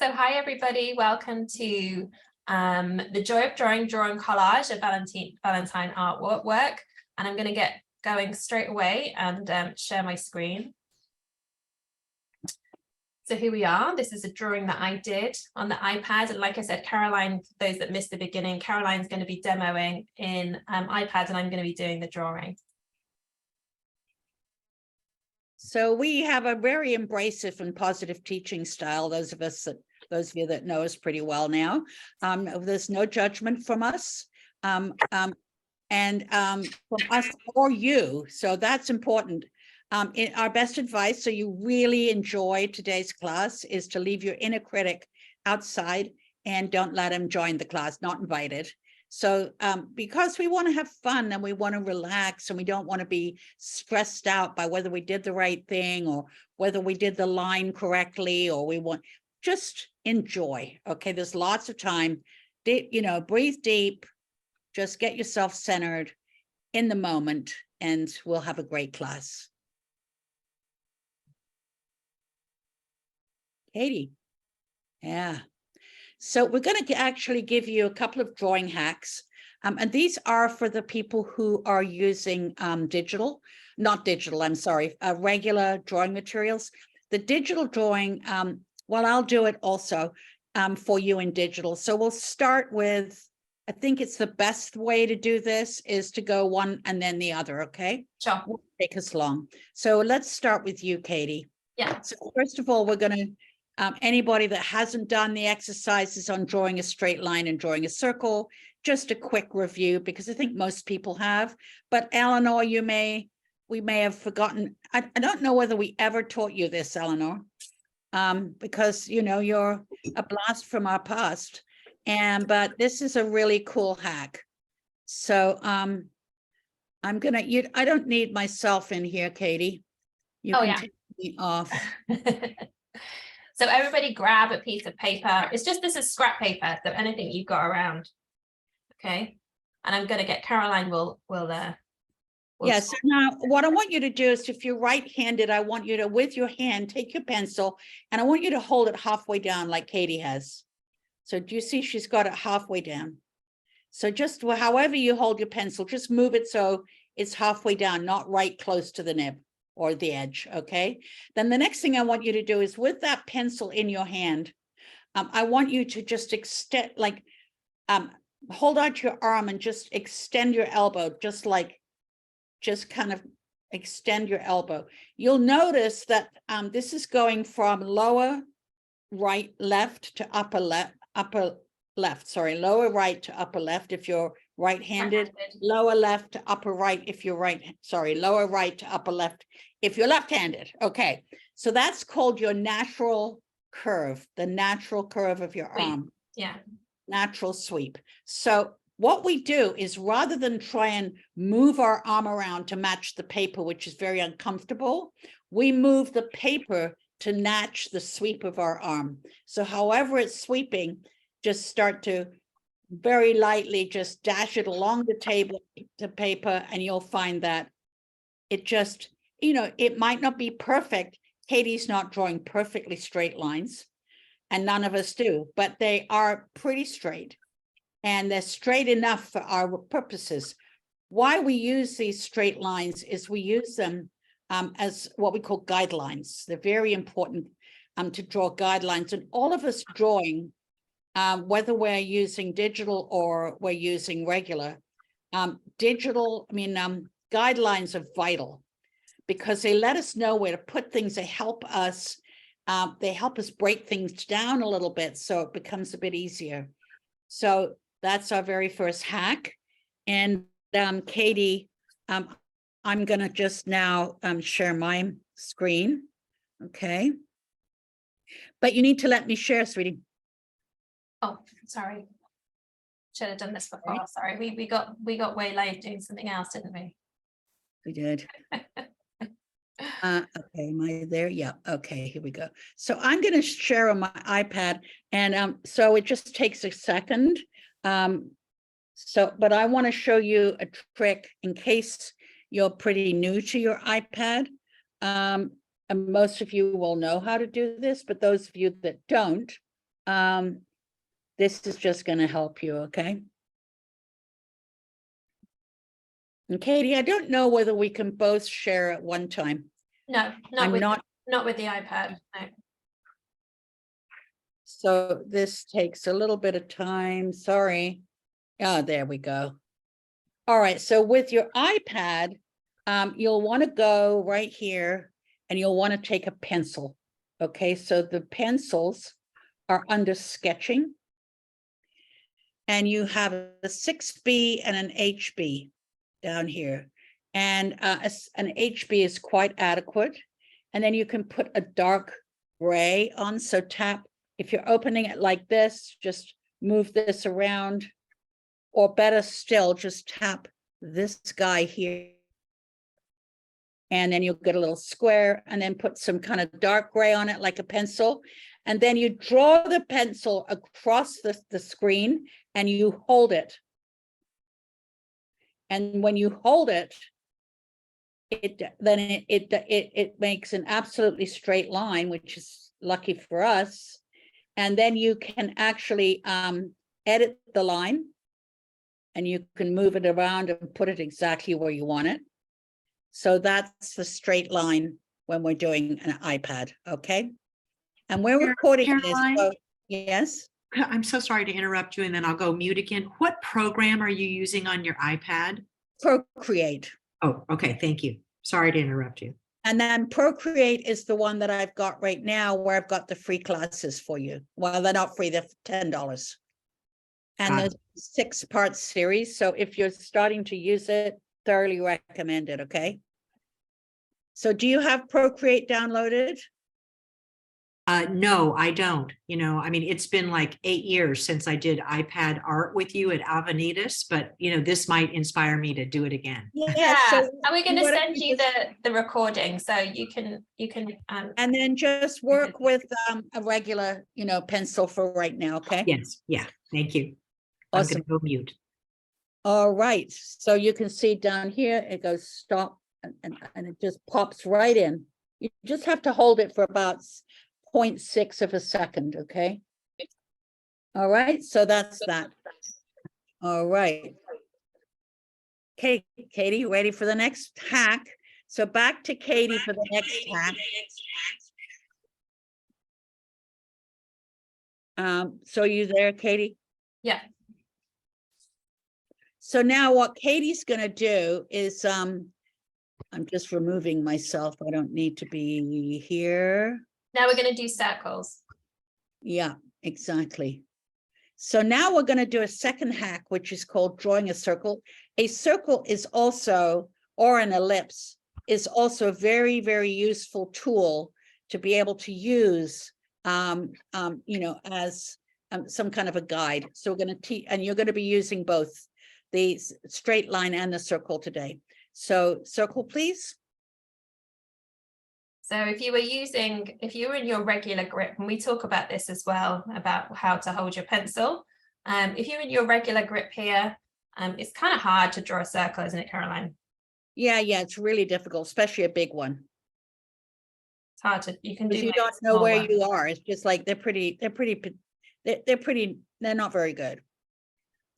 So hi everybody, welcome to the Joy of Drawing Collage of Valentine artwork. And I'm going to get going straight away and share my screen. So here we are. This is a drawing that I did on the iPad. And like I said, Caroline, for those that missed the beginning, Caroline's going to be demoing in iPad and I'm going to be doing the drawing. So we have a very embracive and positive teaching style. Those of you that know us pretty well now. There's no judgment from us, from us or you. So that's important. Our best advice, so you really enjoy today's class, is to leave your inner critic outside and don't let him join the class, not invited. So because we want to have fun and we want to relax and we don't want to be stressed out by whether we did the right thing or whether we did the line correctly, or we want, just enjoy. Okay, there's lots of time. Breathe deep, just get yourself centered in the moment, and we'll have a great class. Katie. Yeah. So we're going to actually give you a couple of drawing hacks. And these are for the people who are using regular drawing materials. The digital drawing, well, I'll do it also for you in digital. So we'll start with, I think it's the best way to do this is to go one and then the other, okay? Sure. Won't take us long. So let's start with you, Katie. Yeah. So first of all, we're going to, anybody that hasn't done the exercises on drawing a straight line and drawing a circle, just a quick review, because I think most people have. But Eleanor, we may have forgotten. I don't know whether we ever taught you this, Eleanor, because, you're a blast from our past. But this is a really cool hack. So I don't need myself in here, Katie. You can take me off. So everybody grab a piece of paper. This is scrap paper, so anything you've got around. Okay. And I'm going to get Caroline Yes. So now what I want you to do is, if you're right-handed, I want you to, with your hand, take your pencil and I want you to hold it halfway down like Katie has. So do you see she's got it halfway down? So just however you hold your pencil, just move it so it's halfway down, not right close to the nib or the edge, okay? Then the next thing I want you to do is, with that pencil in your hand, I want you to just extend, hold out your arm and just extend your elbow, just kind of extend your elbow. You'll notice that this is going from lower right left to upper left, lower right to upper left if you're right-handed, lower left to upper right if you're lower right to upper left if you're left-handed. Okay, so that's called your natural curve, the natural curve of your arm. Yeah. Natural sweep. So what we do is, rather than try and move our arm around to match the paper, which is very uncomfortable, we move the paper to match the sweep of our arm. So however it's sweeping, just start to very lightly just dash it along the table to paper, and you'll find that it just, it might not be perfect. Katie's not drawing perfectly straight lines, and none of us do, but they are pretty straight, and they're straight enough for our purposes. Why we use these straight lines is we use them as what we call guidelines. They're very important to draw guidelines, and all of us drawing, whether we're using digital or we're using regular, guidelines are vital, because they let us know where to put things. They help us break things down a little bit so it becomes a bit easier. So that's our very first hack. And Katie, I'm going to just now share my screen. Okay. But you need to let me share, sweetie. Oh, sorry. Should have done this before. Okay. Sorry, we got waylaid doing something else, didn't we? We did. Okay, am I there? Yeah. Okay, here we go. So I'm going to share on my iPad, and so it just takes a second. But I want to show you a trick in case you're pretty new to your iPad. And most of you will know how to do this, but those of you that don't, This is just going to help you, okay? And Katie, I don't know whether we can both share at one time. No, not with the iPad. No. So this takes a little bit of time. Sorry. Oh, there we go. All right. So with your iPad, you'll want to go right here and you'll want to take a pencil. Okay. So the pencils are under sketching. And you have a 6B and an HB down here. And an HB is quite adequate. And then you can put a dark gray on. So tap, if you're opening it like this, just move this around. Or better still, just tap this guy here. And then you'll get a little square and then put some kind of dark gray on it like a pencil. And then you draw the pencil across the screen and you hold it. And when you hold it, it makes an absolutely straight line, which is lucky for us. And then you can actually edit the line and you can move it around and put it exactly where you want it. So that's the straight line when we're doing an iPad, okay? And we're recording Caroline? this. So, yes. I'm so sorry to interrupt you, and then I'll go mute again. What program are you using on your iPad? Procreate. Oh, okay. Thank you. Sorry to interrupt you. And then Procreate is the one that I've got right now where I've got the free classes for you. Well, they're not free, they're $10. And Got there's a 6-part series. So if you're starting to use it, thoroughly recommend it, okay? So do you have Procreate downloaded? No, I don't. You know, I mean, it's been like 8 years since I did iPad art with you at Avenidas, but you know, this might inspire me to do it again. Yeah. So Are we going to what if send we you just- the recording so you can And then just work with a regular, pencil for right now, okay? Yes. Yeah. Thank you. Awesome. I'm going to go mute. All right, so you can see down here, it goes stop and it just pops right in. You just have to hold it for about 0.6 of a second, okay? All right, so that's that. All right. Okay, Katie, you ready for the next hack? So back to Katie for the next hack. So you there, Katie? Yeah. So now what Katie's gonna do is, I'm just removing myself. I don't need to be here. Now we're going to do circles. Yeah, exactly. So now we're going to do a second hack, which is called drawing a circle. A circle is also, or an ellipse, is also a very, very useful tool to be able to use, as some kind of a guide. So we're going to teach, and you're going to be using both the straight line and the circle today. So circle, please. So if you were in your regular grip, and we talk about this as well, about how to hold your pencil. If you're in your regular grip here, it's kind of hard to draw a circle, isn't it, Caroline? Yeah, it's really difficult, especially a big one. It's hard to, you can do. Because you don't know where you are. It's just like they're not very good.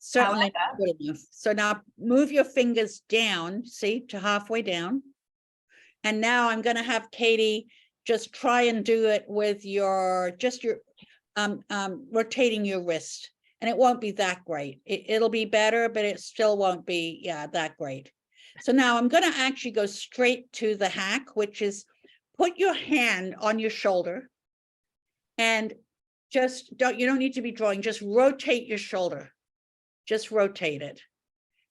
Certainly not good enough. So now move your fingers down, see, to halfway down. And now I'm going to have Katie just try and do it with your rotating your wrist. And it won't be that great. It'll be better, but it still won't be, that great. So now I'm going to actually go straight to the hack, which is put your hand on your shoulder and just you don't need to be drawing, just rotate your shoulder. Just rotate it.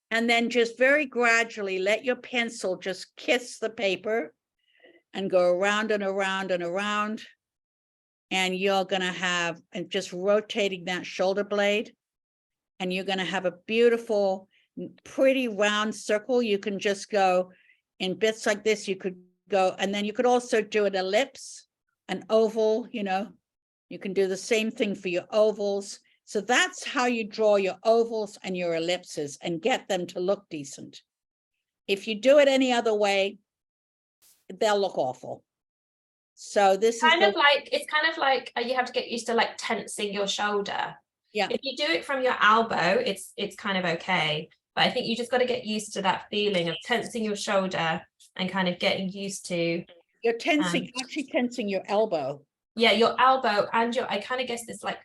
And then just very gradually let your pencil just kiss the paper and go around and around and around. And you're going to have, and just rotating that shoulder blade. And you're going to have a beautiful, pretty round circle. You can just go in bits like this. You could go, and then you could also do an ellipse, an oval, you can do the same thing for your ovals. So that's how you draw your ovals and your ellipses and get them to look decent. If you do it any other way, they'll look awful. So this is Kind of like, it's kind of like you have to get used to like tensing your shoulder. Yeah. If you do it from your elbow, it's kind of okay. But I think you just got to get used to that feeling of tensing your shoulder and kind of getting used to. You're tensing, actually tensing your elbow. Yeah, your elbow and your, I kind of guess it's like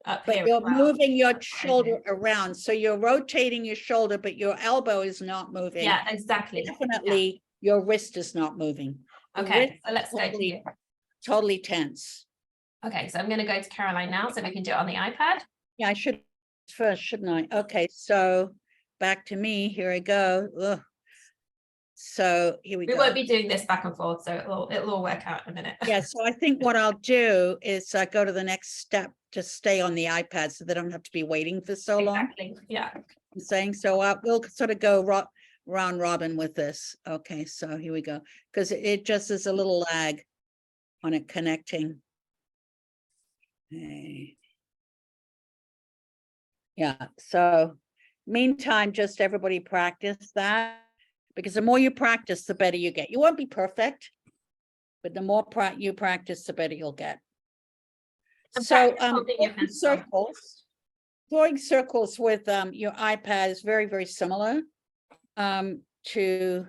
up But here. you're moving your shoulder around. So you're rotating your shoulder, but your elbow is not moving. Yeah, exactly. Definitely your wrist is not moving. The Okay, wrist so let's go to you. totally tense. Okay, so I'm going to go to Caroline now so we can do it on the iPad. Yeah, I should first, shouldn't I? Okay, so back to me. Here I go. Ugh. So here we We go. won't be doing this back and forth, so it'll all work out in a minute. Yeah, so I think what I'll do is go to the next step to stay on the iPad so they don't have to be waiting for so long. Exactly. Yeah. I'm saying so. We'll sort of go round robin with this. Okay, so here we go, because it just is a little lag on it connecting. Okay. Yeah, so meantime, just everybody practice that, because the more you practice, the better you get. You won't be perfect, but the more you practice, the better you'll get. And So practice holding your pencil. drawing circles with your iPad is very, very similar to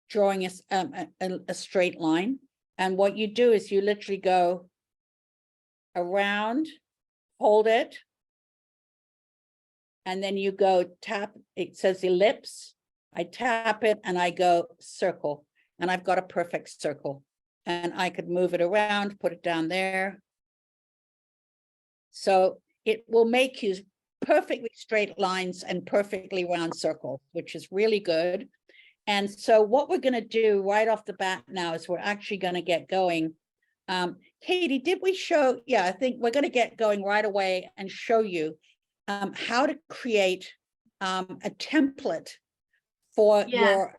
drawing a straight line. And what you do is you literally go around, hold it, and then you go tap, it says ellipse. I tap it and I go circle, and I've got a perfect circle. And I could move it around, put it down there. So it will make you perfectly straight lines and perfectly round circles, which is really good. And so what we're going to do right off the bat now is we're actually going to get going. Katie, did we show? Yeah, I think we're going to get going right away and show you how to create a template for your.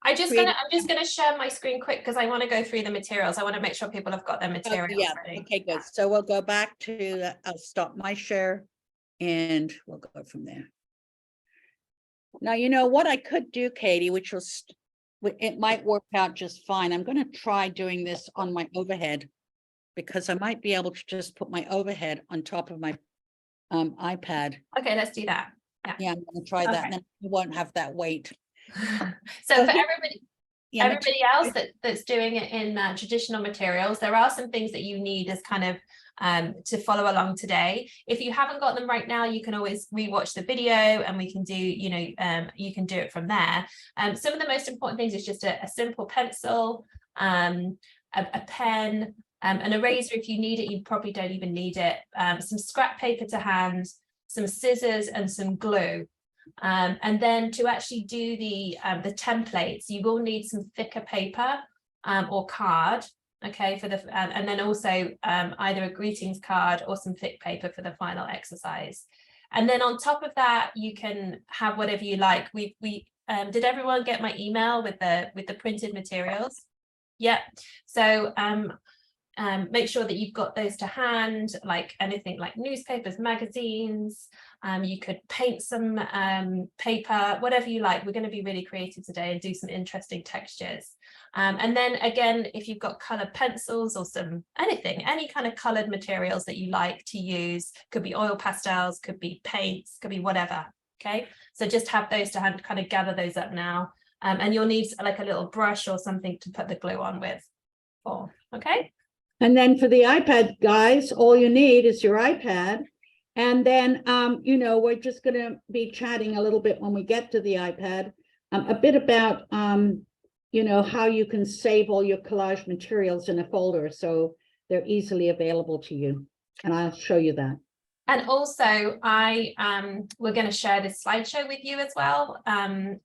I'm just gonna share my screen quick because I want to go through the materials. I want to make sure people have got their materials ready. Okay, good. So we'll go back to I'll stop my share and we'll go from there. Now, you know what I could do, Katie, which was, it might work out just fine. I'm going to try doing this on my overhead, because I might be able to just put my overhead on top of my iPad. Okay, let's do that. Yeah, I'm going to try that, and then you won't have that weight. So for everybody else that's doing it in traditional materials, there are some things that you need as kind of to follow along today. If you haven't got them right now, you can always rewatch the video and we can do, you can do it from there. Some of the most important things is just a simple pencil, a pen, an eraser if you need it. You probably don't even need it. Some scrap paper to hand, some scissors and some glue. And then to actually do the templates, you will need some thicker paper or card, okay, for the and then also either a greetings card or some thick paper for the final exercise. And then on top of that, you can have whatever you like. We did everyone get my email with the printed materials? Yeah. So make sure that you've got those to hand, like anything like newspapers, magazines. You could paint some paper, whatever you like. We're going to be really creative today and do some interesting textures. And then again, if you've got colored pencils or any kind of colored materials that you like to use, could be oil pastels, could be paints, could be whatever. Okay, so just have those to hand, kind of gather those up now. And you'll need like a little brush or something to put the glue on with. Okay. And then for the iPad, guys, all you need is your iPad. And then, we're just going to be chatting a little bit when we get to the iPad, a bit about, how you can save all your collage materials in a folder so they're easily available to you. And I'll show you that. And also, we're going to share this slideshow with you as well.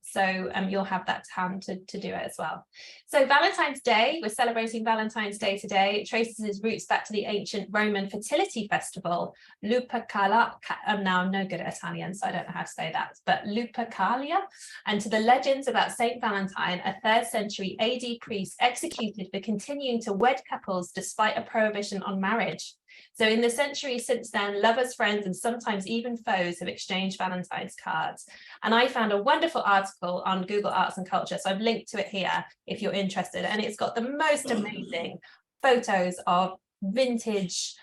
So you'll have that to hand to do it as well. So Valentine's Day, we're celebrating Valentine's Day today. It traces its roots back to the ancient Roman fertility festival, Lupercalia. I'm now no good at Italian, so I don't know how to say that, but Lupercalia, and to the legends about Saint Valentine, a 3rd century AD priest executed for continuing to wed couples despite a prohibition on marriage. So in the century since then, lovers, friends, and sometimes even foes have exchanged Valentine's cards. And I found a wonderful article on Google Arts and Culture. So I've linked to it here if you're interested. And it's got the most amazing photos of vintage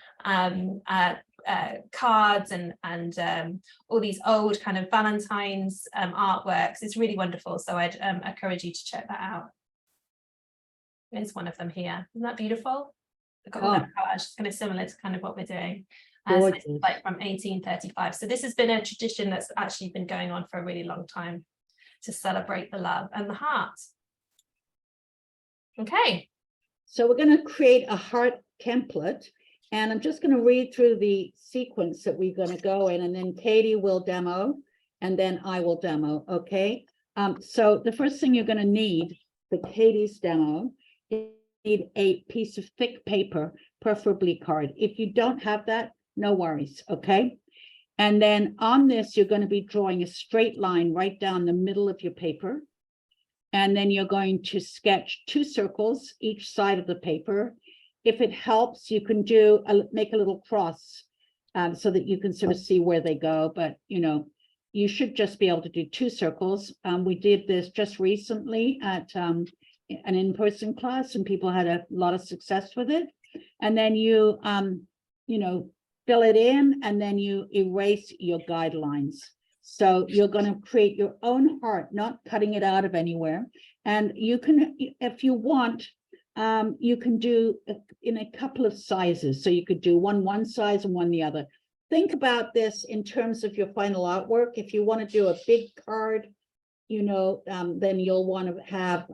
cards and all these old kind of Valentine's artworks. It's really wonderful. So I'd encourage you to check that out. There's one of them here. Isn't that beautiful? I've got all that collage. It's kind of similar to kind of what we're doing. So this is like from 1835. So this has been a tradition that's actually been going on for a really long time to celebrate the love and the heart. Okay. So we're going to create a heart template, and I'm just going to read through the sequence that we're going to go in, and then Katie will demo, and then I will demo. Okay. So the first thing you're going to need for Katie's demo, you need a piece of thick paper, preferably card. If you don't have that, no worries. Okay. And then on this, you're going to be drawing a straight line right down the middle of your paper. And then you're going to sketch 2 circles each side of the paper. If it helps, you can make a little cross so that you can sort of see where they go. But, you know, you should just be able to do 2 circles. We did this just recently at an in-person class, and people had a lot of success with it. And then you know, fill it in, and then you erase your guidelines. So you're going to create your own heart, not cutting it out of anywhere. And you can, if you want, you can do in a couple of sizes. So you could do one size and one the other. Think about this in terms of your final artwork. If you want to do a big card, you know, then you'll want to have,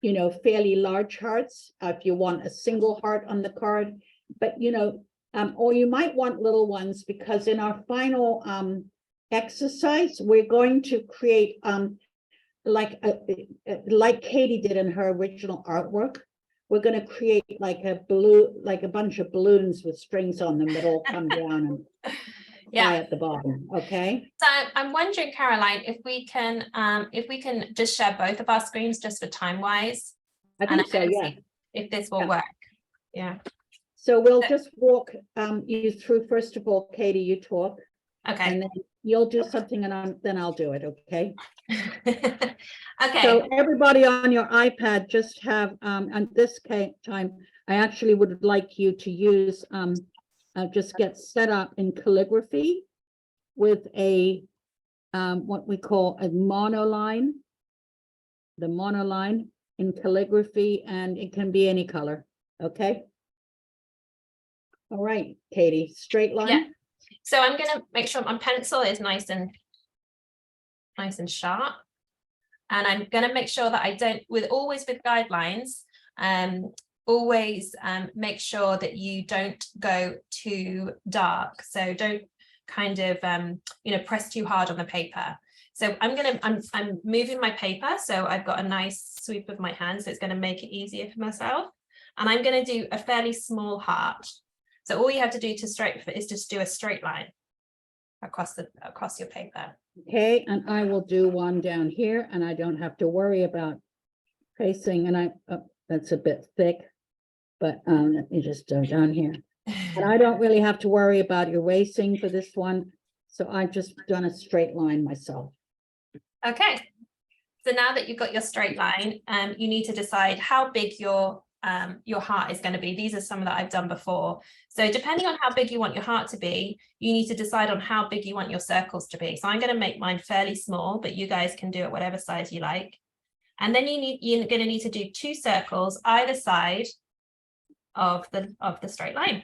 you know, fairly large hearts. If you want a single heart on the card, but, you know, or you might want little ones, because in our final exercise, we're going to create like Katie did in her original artwork. We're going to create like a bunch of balloons with strings on them that all come down and fly at the bottom. Okay. So I'm wondering, Caroline, if we can just share both of our screens just for time wise. I think so. Yeah. If this will work. Yeah. So we'll just walk you through. First of all, Katie, you talk. Okay. And then you'll do something, and then I'll do it. Okay. Okay. So everybody on your iPad, just have at this time, I actually would like you to use just get set up in calligraphy with a what we call a monoline. The monoline in calligraphy, and it can be any color. Okay. All right, Katie, straight line. Yeah. So I'm going to make sure my pencil is nice and sharp. And I'm going to make sure that I don't, always with guidelines, always make sure that you don't go too dark. So don't kind of, you know, press too hard on the paper. So I'm moving my paper. So I've got a nice sweep of my hand. So it's going to make it easier for myself. And I'm going to do a fairly small heart. So all you have to do is just do a straight line across your paper. Okay, and I will do one down here, and I don't have to worry about tracing. And that's a bit thick, but let me just do down here. And I don't really have to worry about erasing for this one. So I've just done a straight line myself. Okay. So now that you've got your straight line, you need to decide how big your heart is going to be. These are some that I've done before. So depending on how big you want your heart to be, you need to decide on how big you want your circles to be. So I'm going to make mine fairly small, but you guys can do it whatever size you like. And then you're going to need to do 2 circles either side of the straight line.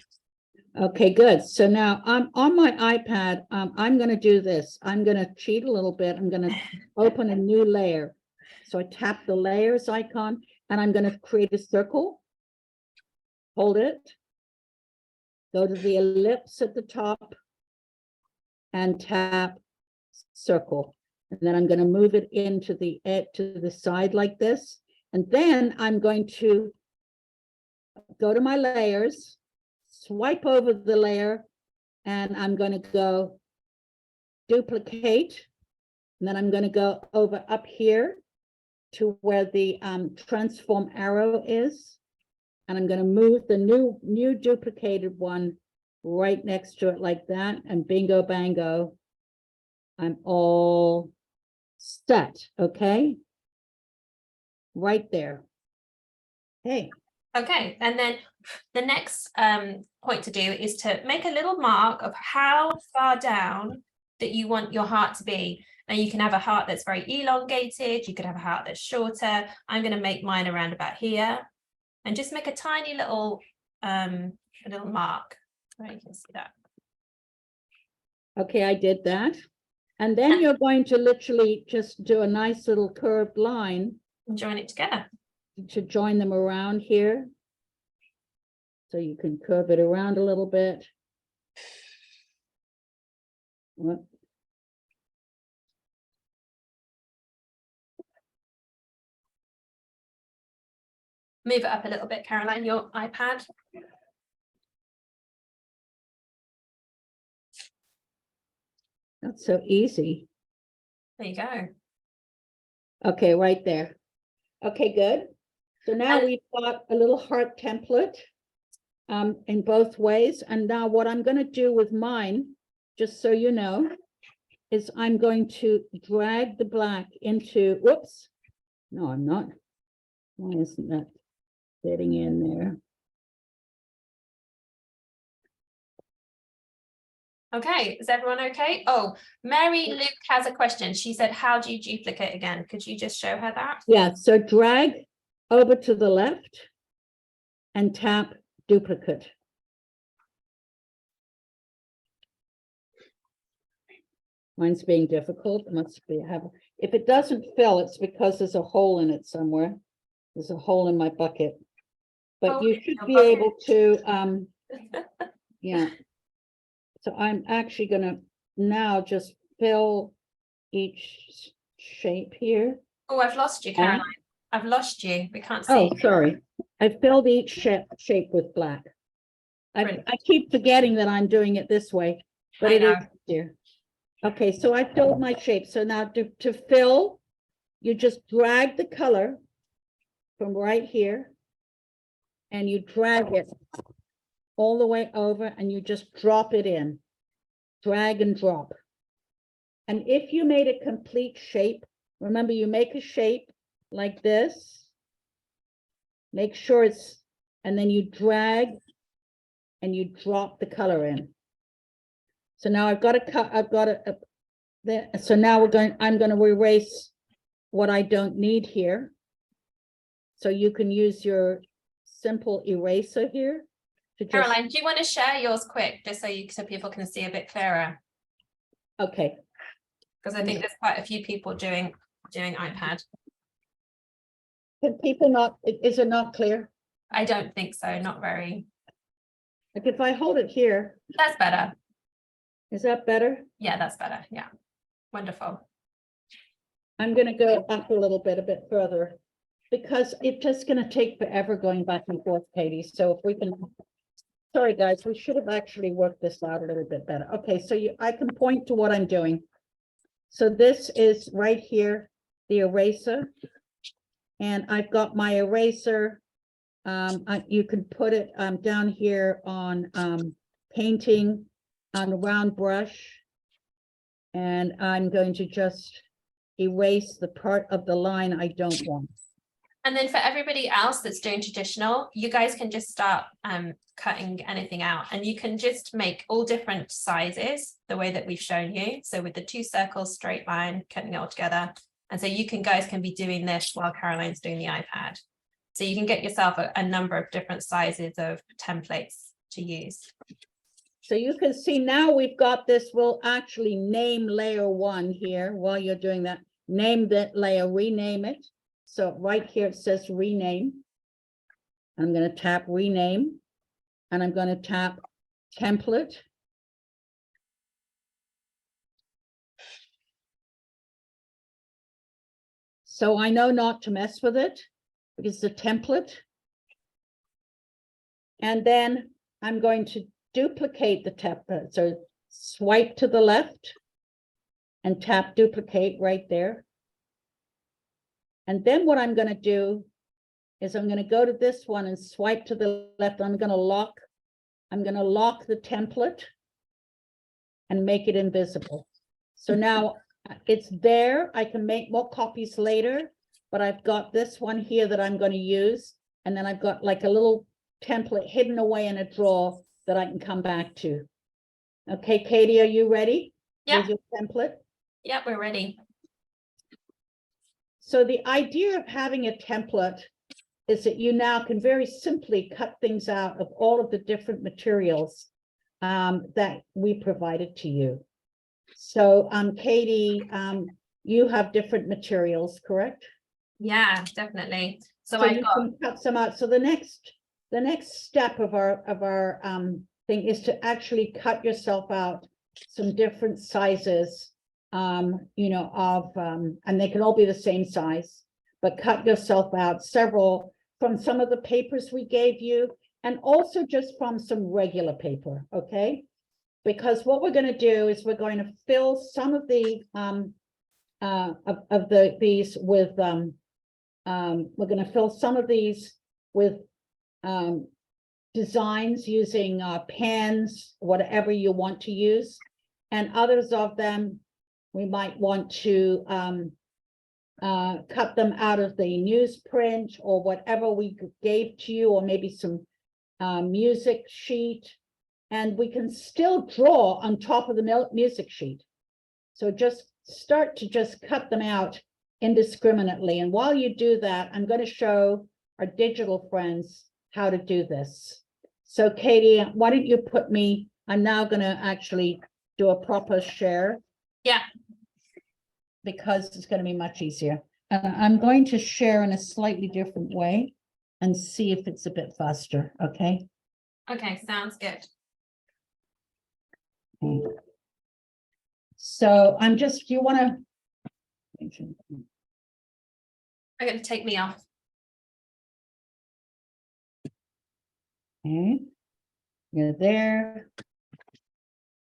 Okay, good. So now I'm on my iPad. I'm going to do this. I'm going to cheat a little bit. I'm going to open a new layer. So I tap the layers icon, and I'm going to create a circle. Hold it. Go to the ellipse at the top and tap circle. And then I'm going to move it into the side like this. And then I'm going to go to my layers, swipe over the layer, and I'm going to go duplicate. And then I'm going to go over up here to where the transform arrow is. And I'm going to move the new duplicated one right next to it like that. And bingo, bango, I'm all set. Okay. Right there. Hey. Okay, and then the next point to do is to make a little mark of how far down that you want your heart to be. Now you can have a heart that's very elongated, you could have a heart that's shorter. I'm going to make mine around about here and just make a tiny little mark. Right, you can see that. Okay, I did that. And then you're going to literally just do a nice little curved line. And join it together. To join them around here. So you can curve it around a little bit. What? Move it up a little bit, Caroline, your iPad. That's so easy. There you go. Okay, right there. Okay, good. So now we've got a little heart template in both ways. And now what I'm going to do with mine, just so you know, is I'm going to drag the black into, whoops. No, I'm not. Why isn't that fitting in there? Okay, is everyone okay? Oh, Mary Luke has a question. She said, how do you duplicate again? Could you just show her that? Yeah, so drag over to the left and tap duplicate. Mine's being difficult. It must be if it doesn't fill, it's because there's a hole in it somewhere. There's a hole in my bucket. But you should be able to yeah. So I'm actually gonna now just fill each shape here. Oh, I've lost you, Caroline. I've lost you. We can't see. Oh, sorry. I filled each shape with black. I keep forgetting that I'm doing it this way, but it is here. Okay, so I filled my shape. So now to fill, you just drag the color from right here and you drag it all the way over and you just drop it in. Drag and drop. And if you made a complete shape, remember you make a shape like this, make sure it's, and then you drag and you drop the color in. So now I've got so now I'm going to erase what I don't need here. So you can use your simple eraser here. Caroline, do you want to share yours quick, just so people can see a bit clearer? Okay. Because I think there's quite a few people doing iPad. Can people not, is it not clear? I don't think so, not very. Like if I hold it here. That's better. Is that better? Yeah, that's better. Yeah. Wonderful. I'm going to go up a bit further, because it's just going to take forever going back and forth, Katie. So if we can, sorry guys, we should have actually worked this out a little bit better. Okay, so I can point to what I'm doing. So this is right here, the eraser. And I've got my eraser. You can put it down here on painting on a round brush. And I'm going to just erase the part of the line I don't want. And then for everybody else that's doing traditional, you guys can just start cutting anything out, and you can just make all different sizes the way that we've shown you. So with the 2 circles, straight line, cutting it all together. And so you guys can be doing this while Caroline's doing the iPad. So you can get yourself a number of different sizes of templates to use. So you can see now we've got this. We'll actually name layer 1 here while you're doing that. Name that layer, rename it. So right here it says rename. I'm going to tap rename and I'm going to tap template. So I know not to mess with it because it's a template. And then I'm going to duplicate the template. So swipe to the left and tap duplicate right there. And then what I'm going to do is I'm going to go to this one and swipe to the left. I'm going to lock the template and make it invisible. So now it's there. I can make more copies later, but I've got this one here that I'm going to use. And then I've got like a little template hidden away in a drawer that I can come back to. Okay, Katie, are you ready? Yeah. With your template? Yeah, we're ready. So the idea of having a template is that you now can very simply cut things out of all of the different materials that we provided to you. So Katie, you have different materials, correct? Yeah, definitely. So So I've you got, can cut some out. So the next step of our thing is to actually cut yourself out some different sizes, you know, of and they can all be the same size, but cut yourself out several from some of the papers we gave you, and also just from some regular paper, okay? Because what we're going to do is we're going to fill some of the these with we're going to fill some of these with designs using pens, whatever you want to use, and others of them we might want to cut them out of the newsprint or whatever we gave to you, or maybe some music sheet, and we can still draw on top of the music sheet. So just start to just cut them out indiscriminately. And while you do that, I'm going to show our digital friends how to do this. So Katie, why don't you put me, I'm now going to actually do a proper share. yeah, Because it's going to be much easier. And I'm going to share in a slightly different way and see if it's a bit faster, okay? okay, sounds good. So I'm just, do you want to? I'm going to take me off. Okay. You're there.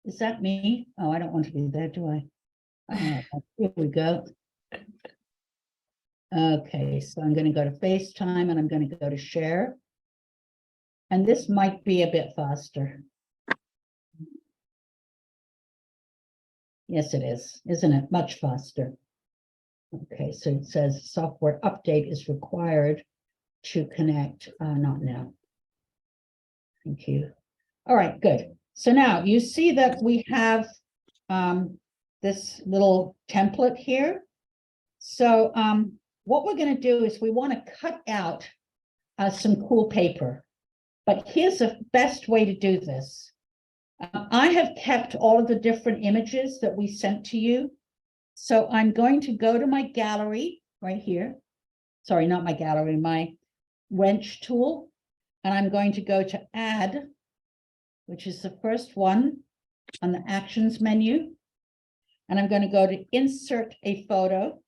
Is that me? Oh, I don't want to be there, do I? Here we go. Okay, so I'm going to go to FaceTime and I'm going to go to share. And this might be a bit faster. Yes, it is, isn't it? Much faster. Okay, so it says software update is required to connect. Not now. Thank you. All right, good. So now you see that we have this little template here. So what we're going to do is we want to cut out some cool paper. But here's the best way to do this. I have kept all of the different images that we sent to you. So I'm going to go to my gallery right here. Sorry, not my gallery, my wrench tool. And I'm going to go to add, which is the first one on the actions menu. And I'm going to go to insert a photo.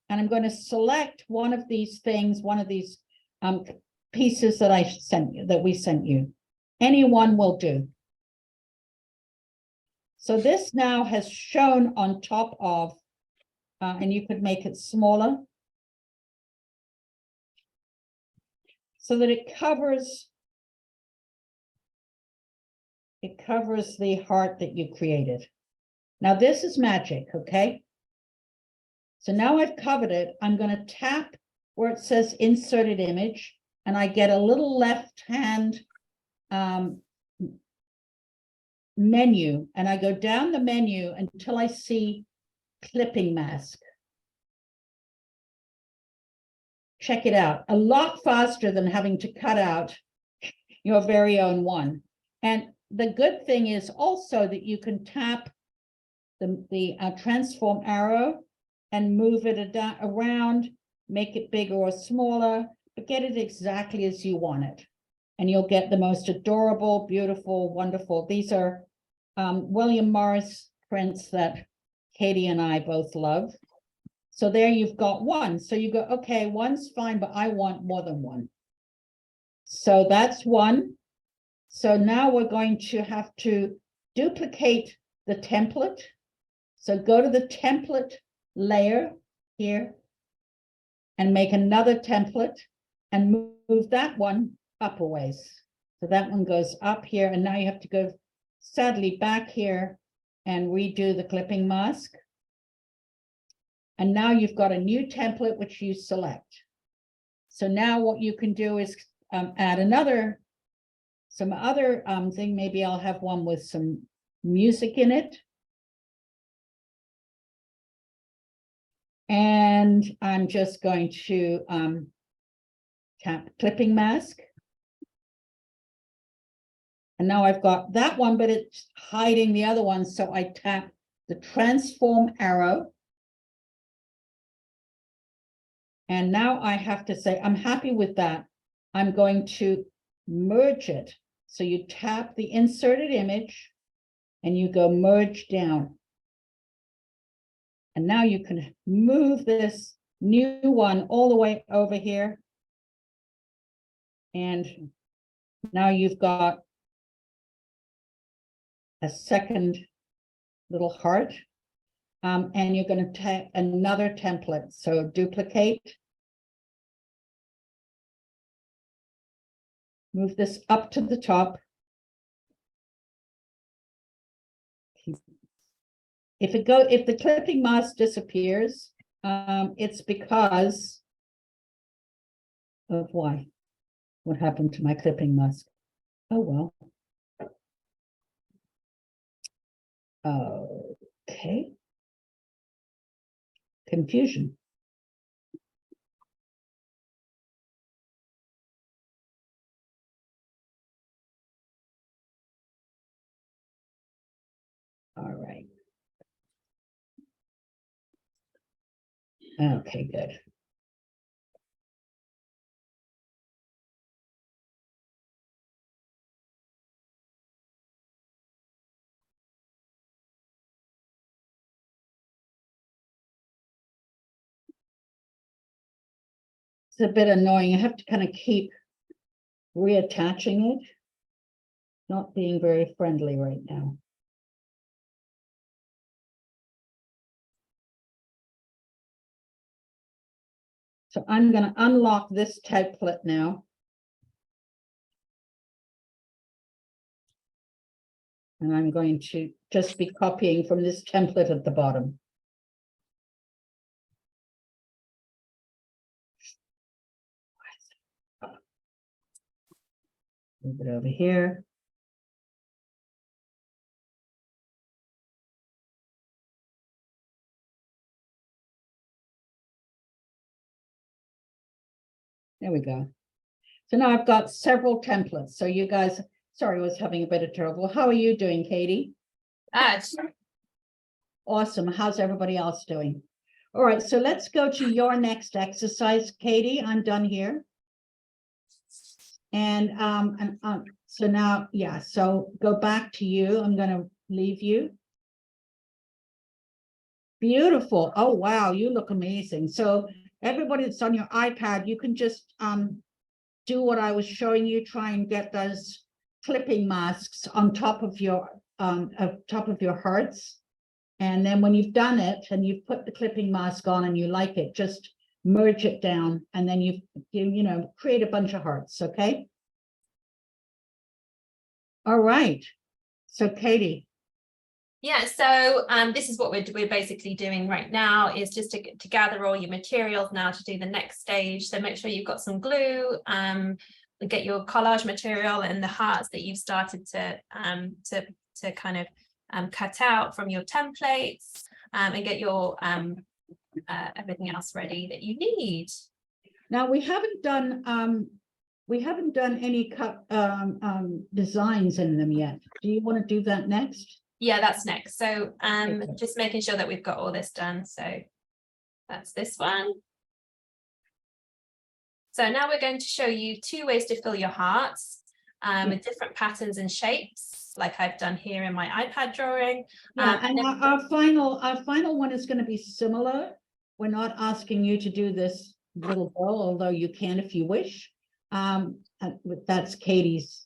And I'm going to select one of these things, one of these pieces that I sent you, that we sent you. Any one will do. So this now has shown on top of, and you could make it smaller, so that it covers the heart that you created. Now this is magic, okay? So now I've covered it. I'm going to tap where it says inserted image, and I get a little left hand menu, and I go down the menu until I see clipping mask. Check it out, a lot faster than having to cut out your very own one. And the good thing is also that you can tap the transform arrow and move it around, make it bigger or smaller, but get it exactly as you want it. And you'll get the most adorable, beautiful, wonderful. These are William Morris prints that Katie and I both love. So there you've got one. So you go, okay, one's fine, but I want more than one. So that's one. So now we're going to have to duplicate the template. So go to the template layer here and make another template and move that one up a ways. So that one goes up here, and now you have to go sadly back here and redo the clipping mask. And now you've got a new template which you select. So now what you can do is add some other thing. Maybe I'll have one with some music in it. And I'm just going to tap clipping mask. And now I've got that one, but it's hiding the other one. So I tap the transform arrow. And now I have to say, I'm happy with that. I'm going to merge it. So you tap the inserted image and you go merge down. And now you can move this new one all the way over here. And now you've got a second little heart. And you're going to take another template. So duplicate. Move this up to the top. If the clipping mask disappears, it's because of why? What happened to my clipping mask? Oh, well. Okay. Confusion. All right. Okay, good. It's a bit annoying. I have to kind of keep reattaching it. Not being very friendly right now. So I'm going to unlock this template now. And I'm going to just be copying from this template at the bottom. Move it over here. There we go. So now I've got several templates. So you guys, sorry, I was having a bit of trouble. How are you doing, Katie? Awesome. How's everybody else doing? All right, so let's go to your next exercise, Katie. I'm done here. And so now, yeah, so go back to you. I'm going to leave you. Beautiful. Oh, wow, you look amazing. So everybody that's on your iPad, you can just do what I was showing you, try and get those clipping masks on top of your hearts. And then when you've done it and you've put the clipping mask on and you like it, just merge it down and then you create a bunch of hearts, okay? All right. So Katie. Yeah, so this is what we're basically doing right now, is just to gather all your materials now to do the next stage. So make sure you've got some glue, get your collage material and the hearts that you've started to kind of cut out from your templates, and get your everything else ready that you need. Now we haven't done any cut designs in them yet. Do you want to do that next? Yeah, that's next. So just making sure that we've got all this done. So that's this one. So now we're going to show you 2 ways to fill your hearts with different patterns and shapes, like I've done here in my iPad drawing. Yeah, and our final one is going to be similar. We're not asking you to do this little girl, although you can if you wish. That's Katie's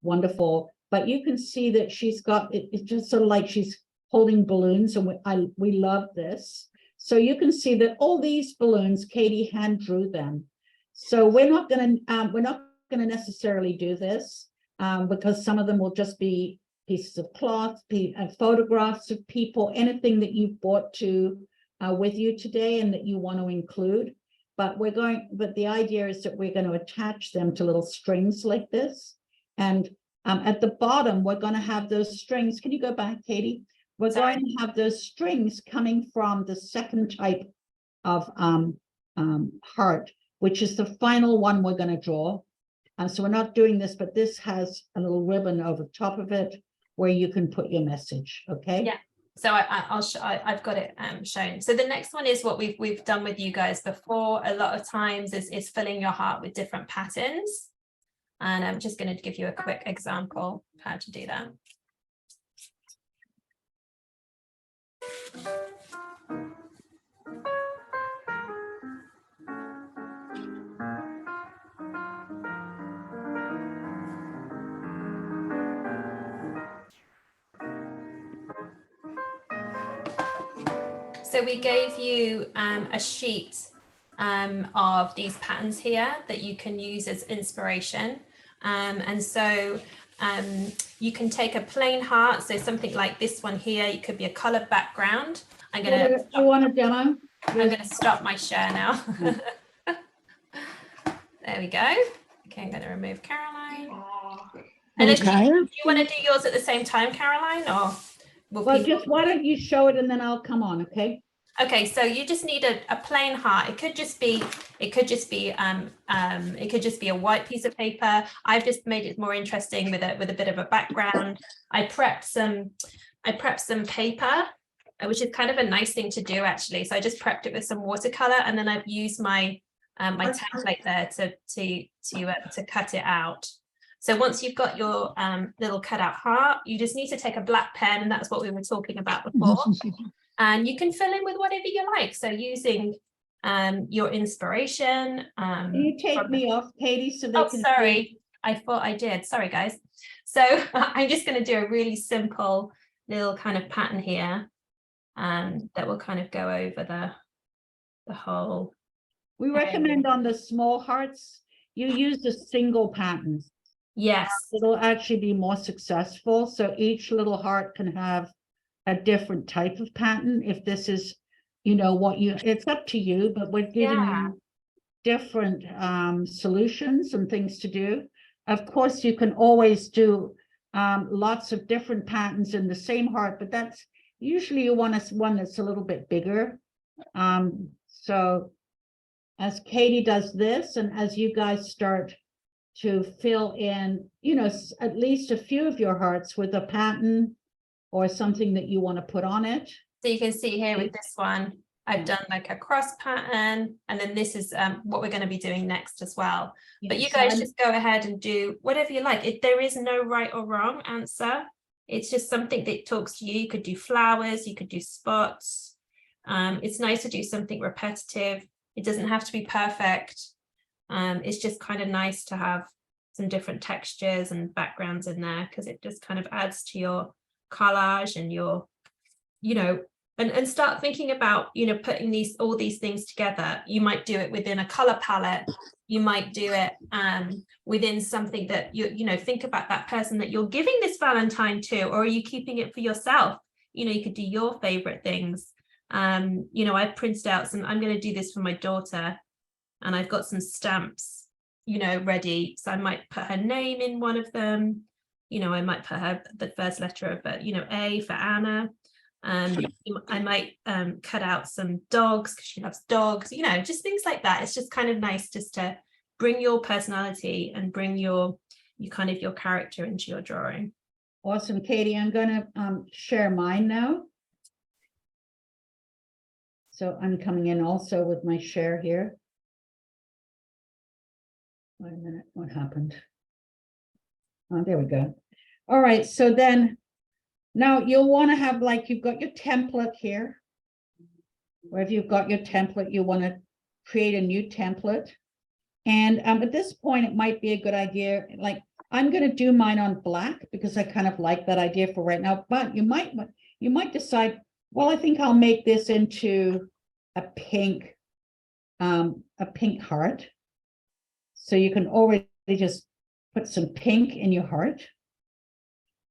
wonderful. But you can see that she's got it. It's just sort of like she's holding balloons, and we love this. So you can see that all these balloons, Katie hand drew them. So we're not going to necessarily do this because some of them will just be pieces of cloth, photographs of people, anything that you've brought to with you today and that you want to include. but the idea is that we're going to attach them to little strings like this. And at the bottom, we're going to have those strings. Can you go back, Katie? We're Sorry. going to have those strings coming from the second type of heart, which is the final one we're going to draw. So we're not doing this, but this has a little ribbon over top of it where you can put your message. Okay. Yeah. So I've got it shown. So the next one is what we've done with you guys before. A lot of times is filling your heart with different patterns. And I'm just going to give you a quick example of how to do that. So we gave you a sheet of these patterns here that you can use as inspiration. And so you can take a plain heart, so something like this one here. It could be a colored background. I'm going You want a demo? I'm going to stop my share now. There we go. Okay, I'm going to remove Caroline. And Okay. do you want to do yours at the same time, Caroline, or Well, just why don't you show it and then I'll come on, okay? Okay, so you just need a plain heart. It could just be a white piece of paper. I've just made it more interesting with a bit of a background. I prepped some paper, which is kind of a nice thing to do actually. So I just prepped it with some watercolor, and then I've used my my template there to cut it out. So once you've got your little cutout heart, you just need to take a black pen, and that's what we were talking about before. And you can fill in with whatever you like. So using your inspiration. Can you take me off, Katie, so they Oh, can sorry. see? I thought I did. Sorry, guys. So I'm just going to do a really simple little kind of pattern here that will kind of go over the whole. We recommend on the small hearts, you use the single patterns. Yes. It'll actually be more successful. So each little heart can have a different type of pattern. If this is, it's up to you, but we're giving you different solutions and things to do. Of course, you can always do lots of different patterns in the same heart, but that's usually you want one that's a little bit bigger. So as Katie does this, and as you guys start to fill in, at least a few of your hearts with a pattern or something that you want to put on it. So you can see here with this one, I've done like a cross pattern, and then this is what we're going to be doing next as well. But you guys just go ahead and do whatever you like. There is no right or wrong answer. It's just something that talks to you. You could do flowers, you could do spots. It's nice to do something repetitive. It doesn't have to be perfect. It's just kind of nice to have some different textures and backgrounds in there, because it just kind of adds to your collage and your, and start thinking about, putting all these things together. You might do it within a color palette. You might do it within something that you think about that person that you're giving this Valentine to, or are you keeping it for yourself? You could do your favorite things. I've printed out some, I'm going to do this for my daughter, and I've got some stamps, ready. So I might put her name in one of them. I might put the first letter of A for Anna. I might cut out some dogs because she loves dogs, just things like that. It's just kind of nice just to bring your personality and bring your character into your drawing. Awesome, Katie. I'm going to share mine now. So I'm coming in also with my share here. Wait a minute, what happened? Oh, there we go. All right, so then now you'll want to have, like, you've got your template here. Or if you've got your template, you want to create a new template. And at this point, it might be a good idea, like, I'm going to do mine on black because I kind of like that idea for right now, but you might decide, well, I think I'll make this into a pink heart. So you can already just put some pink in your heart.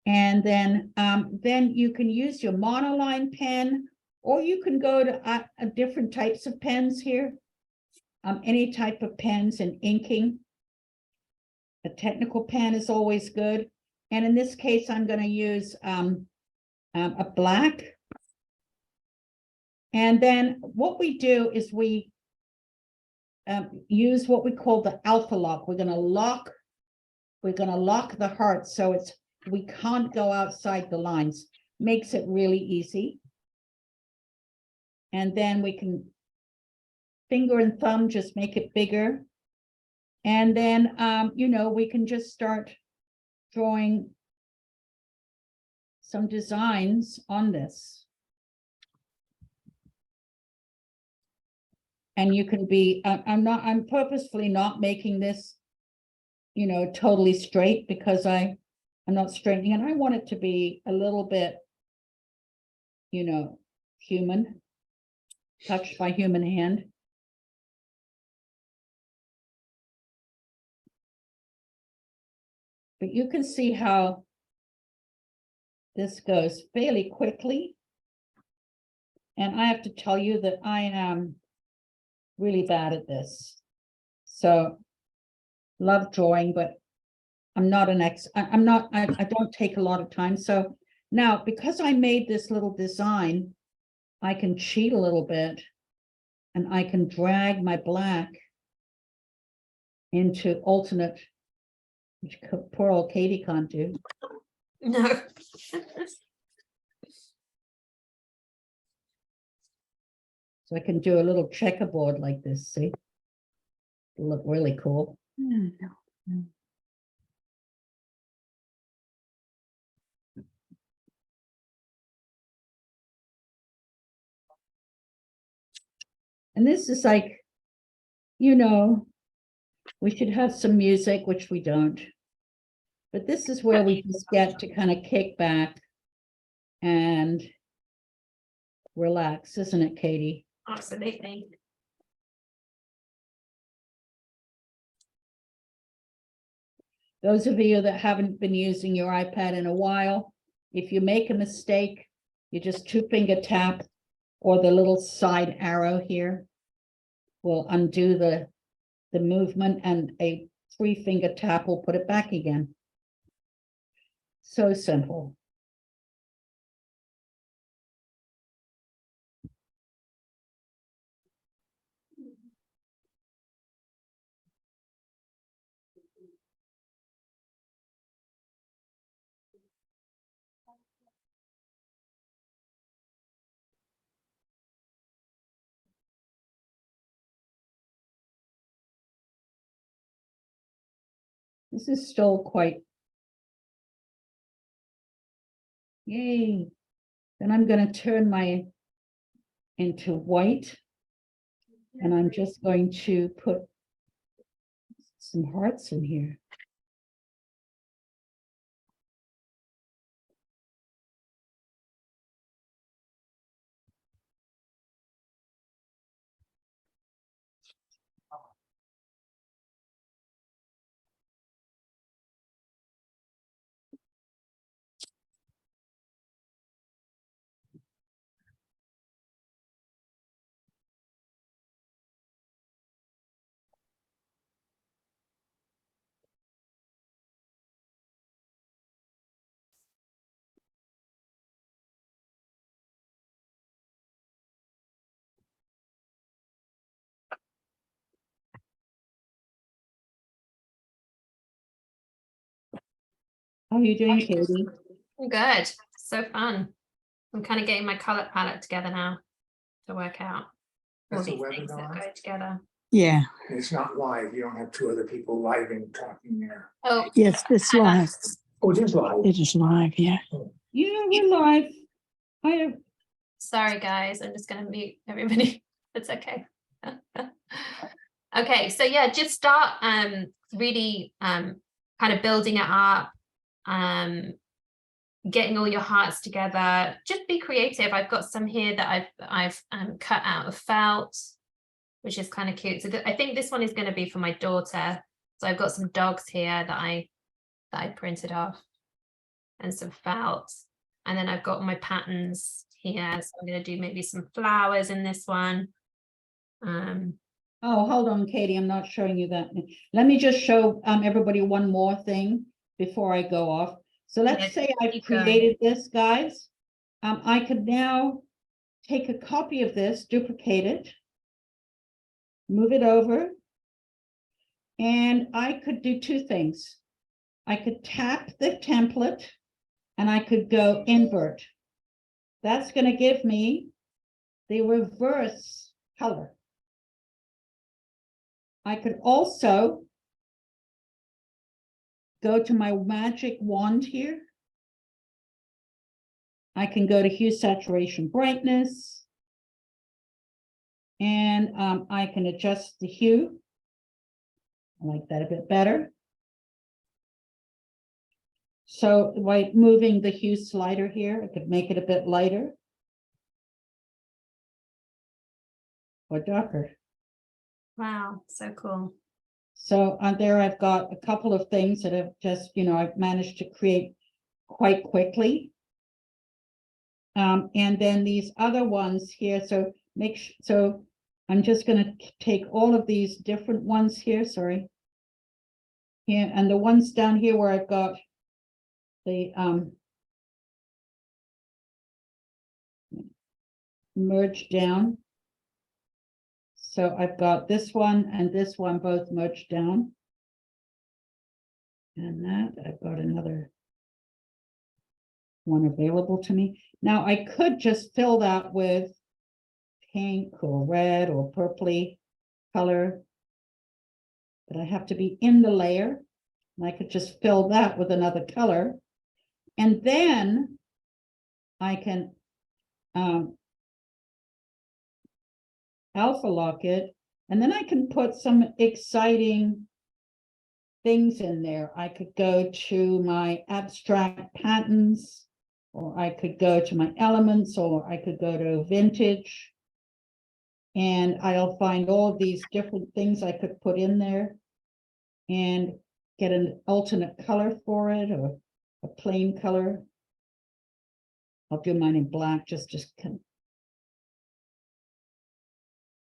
And then you can use your monoline pen, or you can go to different types of pens here. any type of pens and inking. A technical pen is always good. And in this case, I'm going to use a black. And then what we do is we use what we call the alpha lock. We're going to lock the heart so we can't go outside the lines. Makes it really easy. And then we can finger and thumb just make it bigger. And then we can just start drawing some designs on this. And you can be, I'm purposefully not making this, totally straight because I'm not straightening, and I want it to be a little bit, human, touched by human hand. But you can see how this goes fairly quickly. And I have to tell you that I am really bad at this. So love drawing, but I'm not an I don't take a lot of time. So now, because I made this little design, I can cheat a little bit and I can drag my black into alternate, which poor old Katie can't do. No. So I can do a little checkerboard like this, see? It'll look really cool. And this is like, we should have some music, which we don't. But this is where we just get to kind of kick back and relax, isn't it, Katie? Absolutely. Those of you that haven't been using your iPad in a while, if you make a mistake, you just 2-finger tap, or the little side arrow here will undo the movement, and a 3-finger tap will put it back again. So simple. This is still quite, yay. Then I'm going to turn my into white, and I'm just going to put some hearts in here. How are you doing, Katie? Good. So fun. I'm kind of getting my color palette together now to work out all That's a these things that webinar. go together. Yeah, It's not live. You don't have 2 other people live and talking there. Oh, yes, it's live. Oh, it is live. It is live, yeah. Yeah, we're live. I have, sorry guys, I'm just going to mute everybody. It's okay. Okay, so yeah, just start really kind of building it up, getting all your hearts together. Just be creative. I've got some here that I've cut out of felt, which is kind of cute. So I think this one is going to be for my daughter. So I've got some dogs here that I printed off, and some felt, and then I've got my patterns here. So I'm going to do maybe some flowers in this one. Oh, hold on, Katie, I'm not showing you that. Let me just show everybody one more thing before I go off. So let's Yes, say I've keep going. created this, guys. I could now take a copy of this, duplicate it, move it over, and I could do two things. I could tap the template and I could go invert. That's going to give me the reverse color. I could also go to my magic wand here. I can go to hue, saturation, brightness, and I can adjust the hue. I like that a bit better. So by moving the hue slider here, I could make it a bit lighter or darker. Wow, so cool. So there I've got a couple of things that have just, I've managed to create quite quickly. And then these other ones here, so so I'm just going to take all of these different ones here, sorry. Here, and the ones down here where I've got the merged down. So I've got this one and this one both merged down. And that I've got another one available to me. Now I could just fill that with pink or red or purpley color, but I have to be in the layer. And I could just fill that with another color. And then I can alpha lock it, and then I can put some exciting things in there. I could go to my abstract patterns, or I could go to my elements, or I could go to vintage, and I'll find all of these different things I could put in there and get an alternate color for it, or a plain color. I'll do mine in black, just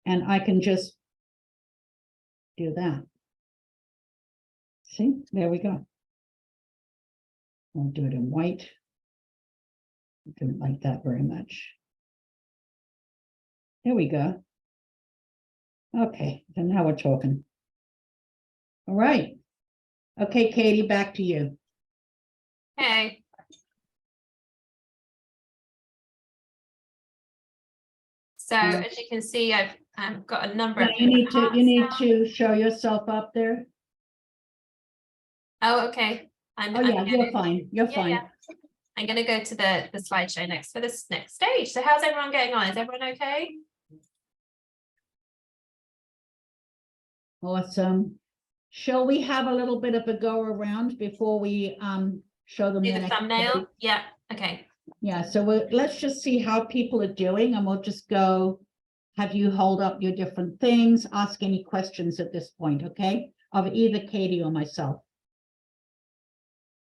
and I can just do that. See, there we go. I'll do it in white. I don't like that very much. There we go. Okay, then now we're talking. All right. Okay, Katie, back to you. Okay. So as you can see, I've got a number Yeah, of you need different to hearts now. show yourself up there. Oh, okay. Oh I'm yeah, gonna- you're fine. You're yeah, fine. yeah. I'm going to go to the slideshow next for this next stage. So how's everyone getting on? Is everyone okay? Awesome. Shall we have a little bit of a go around before we show them Do the the next thumbnail? page? Yeah. Okay. Yeah, so let's just see how people are doing, and we'll just go have you hold up your different things, ask any questions at this point, okay? Of either Katie or myself.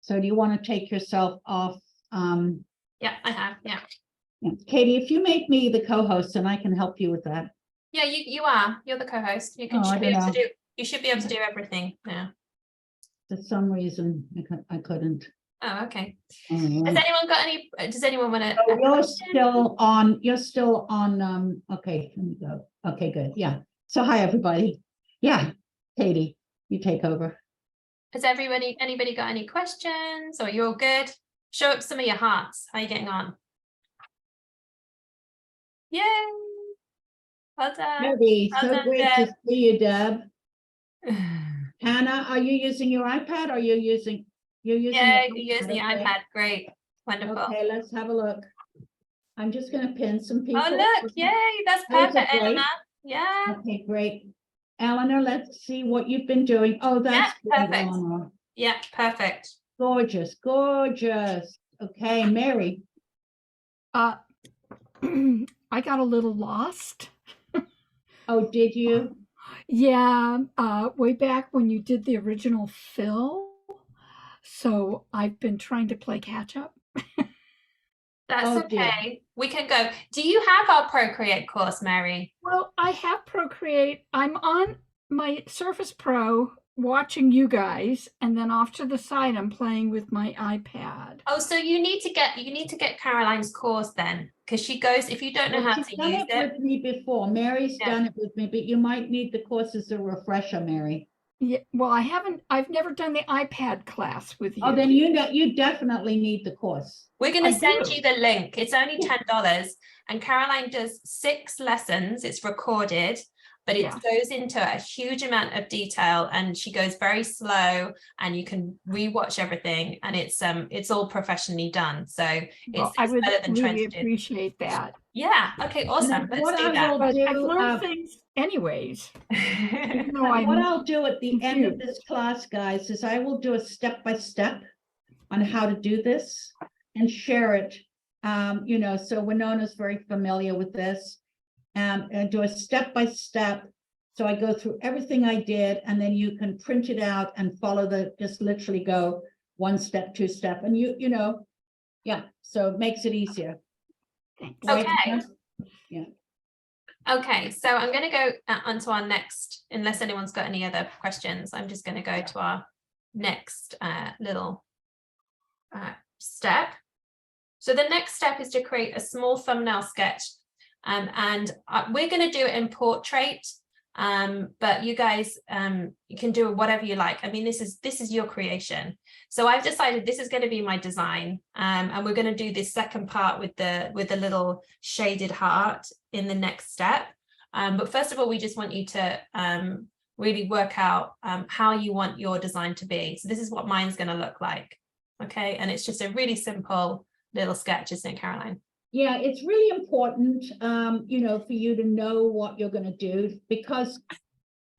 So do you want to take yourself off? Yeah, I have. Yeah. Yeah. Katie, if you make me the co-host, then I can help you with that. Yeah, you are. You're the co-host. You can Oh, I should be don't able to know. do. You should be able to do everything now. For some reason, I couldn't. Oh, okay. All Has right. anyone got any? Does anyone want to? So you're still on, okay, let me go. Okay, good. Yeah. So hi, everybody. Yeah, Katie, you take over. Has anybody got any questions, or you're all good? Show up some of your hearts. How are you getting on? Yay! Well done. Debbie, Well so done, great to Deb. see you, Deb. Hannah, are you using your iPad or you're using Yeah, your you're using the okay. iPad. Great. Wonderful. Okay, let's have a look. I'm just gonna pin some people. Oh, look. Yay. That's Those are perfect, great. Eleanor. Yeah. Okay, great. Eleanor, let's see what you've been doing. Oh, that's Yeah, great, perfect. Eleanor. Yeah, perfect. Gorgeous, gorgeous. Okay, Mary. I got a little lost. Oh, did you? Yeah, way back when you did the original fill. So I've been trying to play catch up. That's Oh, dear. okay. We can go. Do you have our Procreate course, Mary? Well, I have Procreate. I'm on my Surface Pro watching you guys, and then off to the side, I'm playing with my iPad. Oh, so you need to get Caroline's course then, because she goes, if you don't know Well, how she's to done use it it. with me before. Mary's Yeah. done it with me, but you might need the course as a refresher, Mary. Yeah, well, I've never done the iPad class with you. Oh, then you definitely need the course. We're going I to send do. you the link. It's only Yeah. $10, and Caroline does 6 lessons. It's recorded, but it Yeah. goes into a huge amount of detail, and she goes very slow, and you can rewatch everything, and it's all professionally done. So Well, I it's would better than trying really to do. appreciate that. Yeah. Okay. Awesome. Let's what do I that. will But I've do, learned things anyways, even though what I'm I'll do at the end of confused. this class, guys, is I will do a step-by-step on how to do this and share it. You know, so Winona's very familiar with this. And do a step-by-step. So I go through everything I did, and then you can print it out and follow just literally go 1 step, 2 step, and you know, yeah, so it makes it easier. Thanks. Right? Okay. Okay, so I'm going to go on to our next, unless anyone's got any other questions, I'm just going to go to our next little step. So the next step is to create a small thumbnail sketch, and we're going to do it in portrait, but you guys you can do whatever you like. I mean, this is your creation. So I've decided this is going to be my design, and we're going to do this second part with the little shaded heart in the next step. But first of all, we just want you to really work out how you want your design to be. So this is what mine's going to look like. Okay, and it's just a really simple little sketch, isn't it, Caroline? Yeah, it's really important, you know, for you to know what you're going to do, because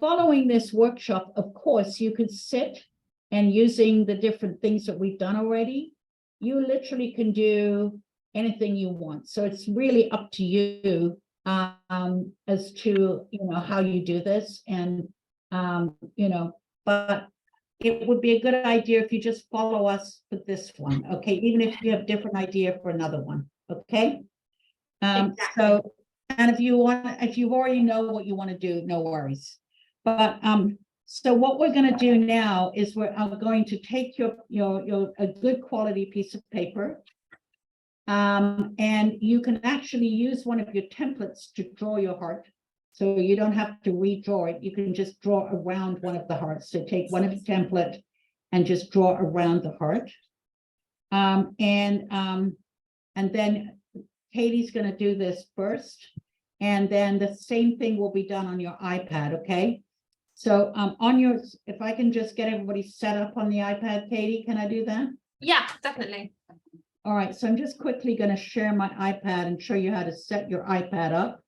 following this workshop, of course, you could sit and using the different things that we've done already, you literally can do anything you want. So it's really up to you as to, you know, how you do this. And, you know, but it would be a good idea if you just follow us with this one, okay? Even if you have a different idea for another one, okay? Exactly. So, and if you already know what you want to do, no worries. But so what we're going to do now is I'm going to take your a good quality piece of paper, and you can actually use one of your templates to draw your heart. So you don't have to redraw it. You can just draw around one of the hearts. So take one of your template and just draw around the heart. And then Katie's going to do this first, and then the same thing will be done on your iPad, okay? So on yours, if I can just get everybody set up on the iPad, Katie, can I do that? Yeah, definitely. All right, so I'm just quickly going to share my iPad and show you how to set your iPad up.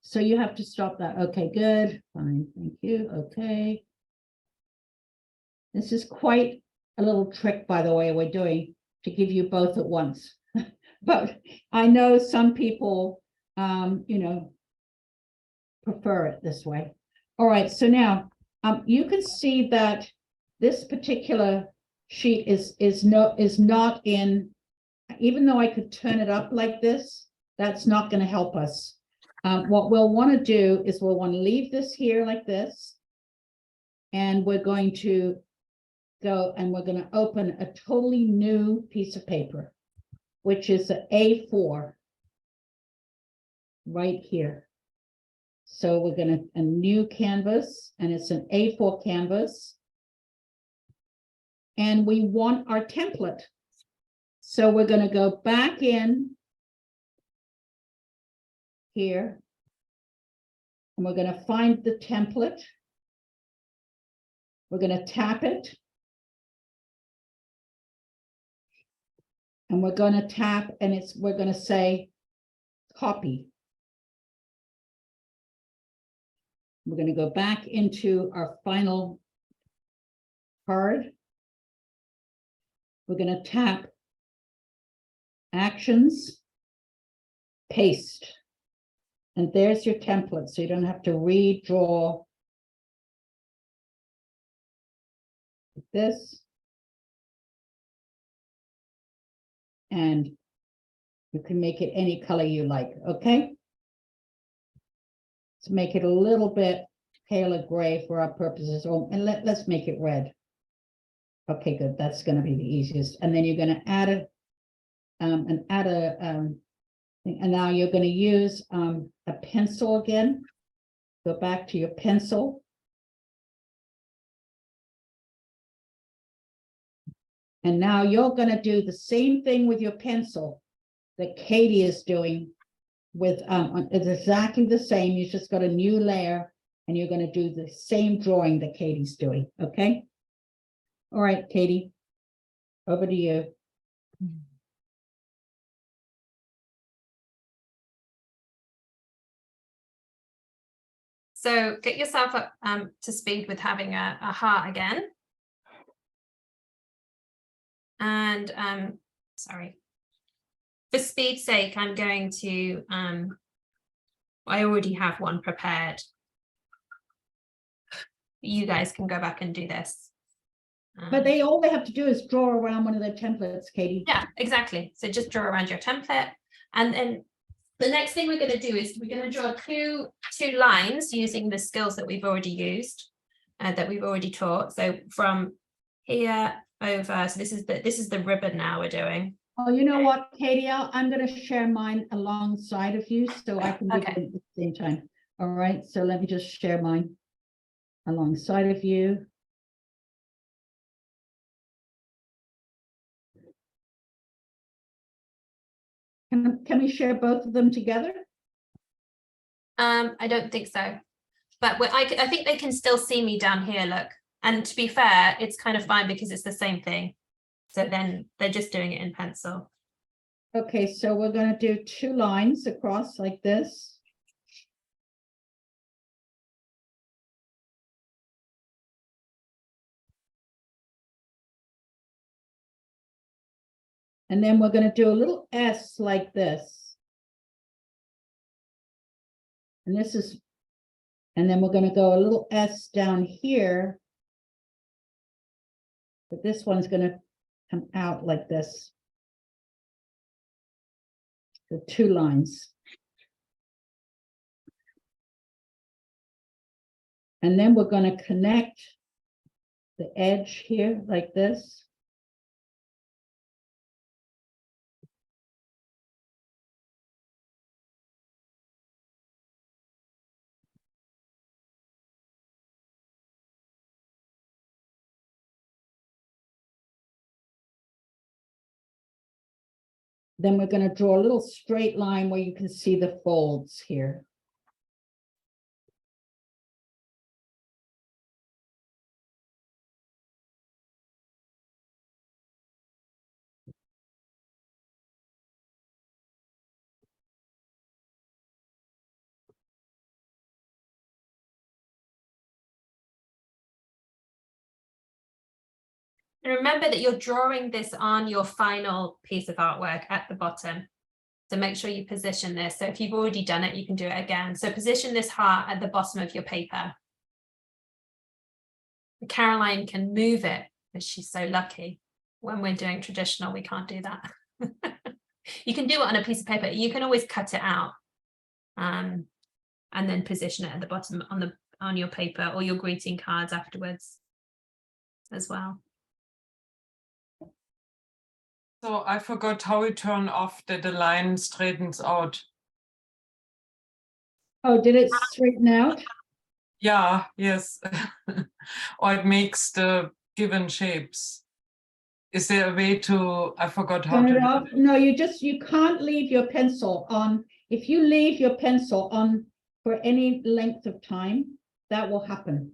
So you have to stop that. Okay, good. Fine, thank you. Okay. This is quite a little trick, by the way, we're doing to give you both at once. But I know some people, you know, prefer it this way. All right, so now you can see that this particular sheet is not in, even though I could turn it up like this, that's not going to help us. What we'll want to do is we'll want to leave this here like this, and we're going to go and we're going to open a totally new piece of paper, which is an A4 right here. So we're going to a new canvas, and it's an A4 canvas. And we want our template. So we're going to go back in here, and we're going to find the template. We're going to tap it. And we're going to tap, and we're going to say copy. We're going to go back into our final card. We're going to tap actions, paste. And there's your template, so you don't have to redraw this. and you can make it any color you like, okay? Let's make it a little bit paler gray for our purposes. Oh, and let's make it red. Okay, good. That's going to be the easiest. And then you're going to add a thing. And now you're going to use a pencil again. Go back to your pencil. And now you're going to do the same thing with your pencil that Katie is doing with, it's exactly the same. You just got a new layer and you're going to do the same drawing that Katie's doing. Okay. All right, Katie, over to you. So get yourself up to speed with having a heart again. And sorry, for speed's sake, I'm going to, I already have one prepared. You guys can go back and do this. But all they have to do is draw around one of their templates, Katie. Yeah, exactly. So just draw around your template. And then the next thing we're going to do is we're going to draw two lines using the skills that we've already used, that we've already taught. So from here over, so this is the ribbon now we're doing. Oh, you know what, Katie, I'm going to share mine alongside of you so I can do it at the same time. All right, so let me just share mine alongside of you. Can we share both of them together? I don't think so, but I think they can still see me down here, look. And to be fair, it's kind of fine because it's the same thing. So then they're just doing it in pencil. Okay, so we're going to do two lines across like this. And then we're going to do a little S like this. And this is, and then we're going to go a little S down here. But this one's going to come out like this. The two lines. And then we're going to connect the edge here like this. Then we're going to draw a little straight line where you can see the folds here. And remember that you're drawing this on your final piece of artwork at the bottom. So make sure you position this. So if you've already done it, you can do it again. So position this heart at the bottom of your paper. Caroline can move it because she's so lucky. When we're doing traditional, we can't do that. You can do it on a piece of paper. You can always cut it out and then position it at the bottom on your paper or your greeting cards afterwards as well. So I forgot how we turn off that the line straightens out. Oh, did it straighten out? Yeah, yes. Or it makes the given shapes. Is there a way to, I forgot how Turn to it do off? it. No, you can't leave your pencil on. If you leave your pencil on for any length of time, that will happen.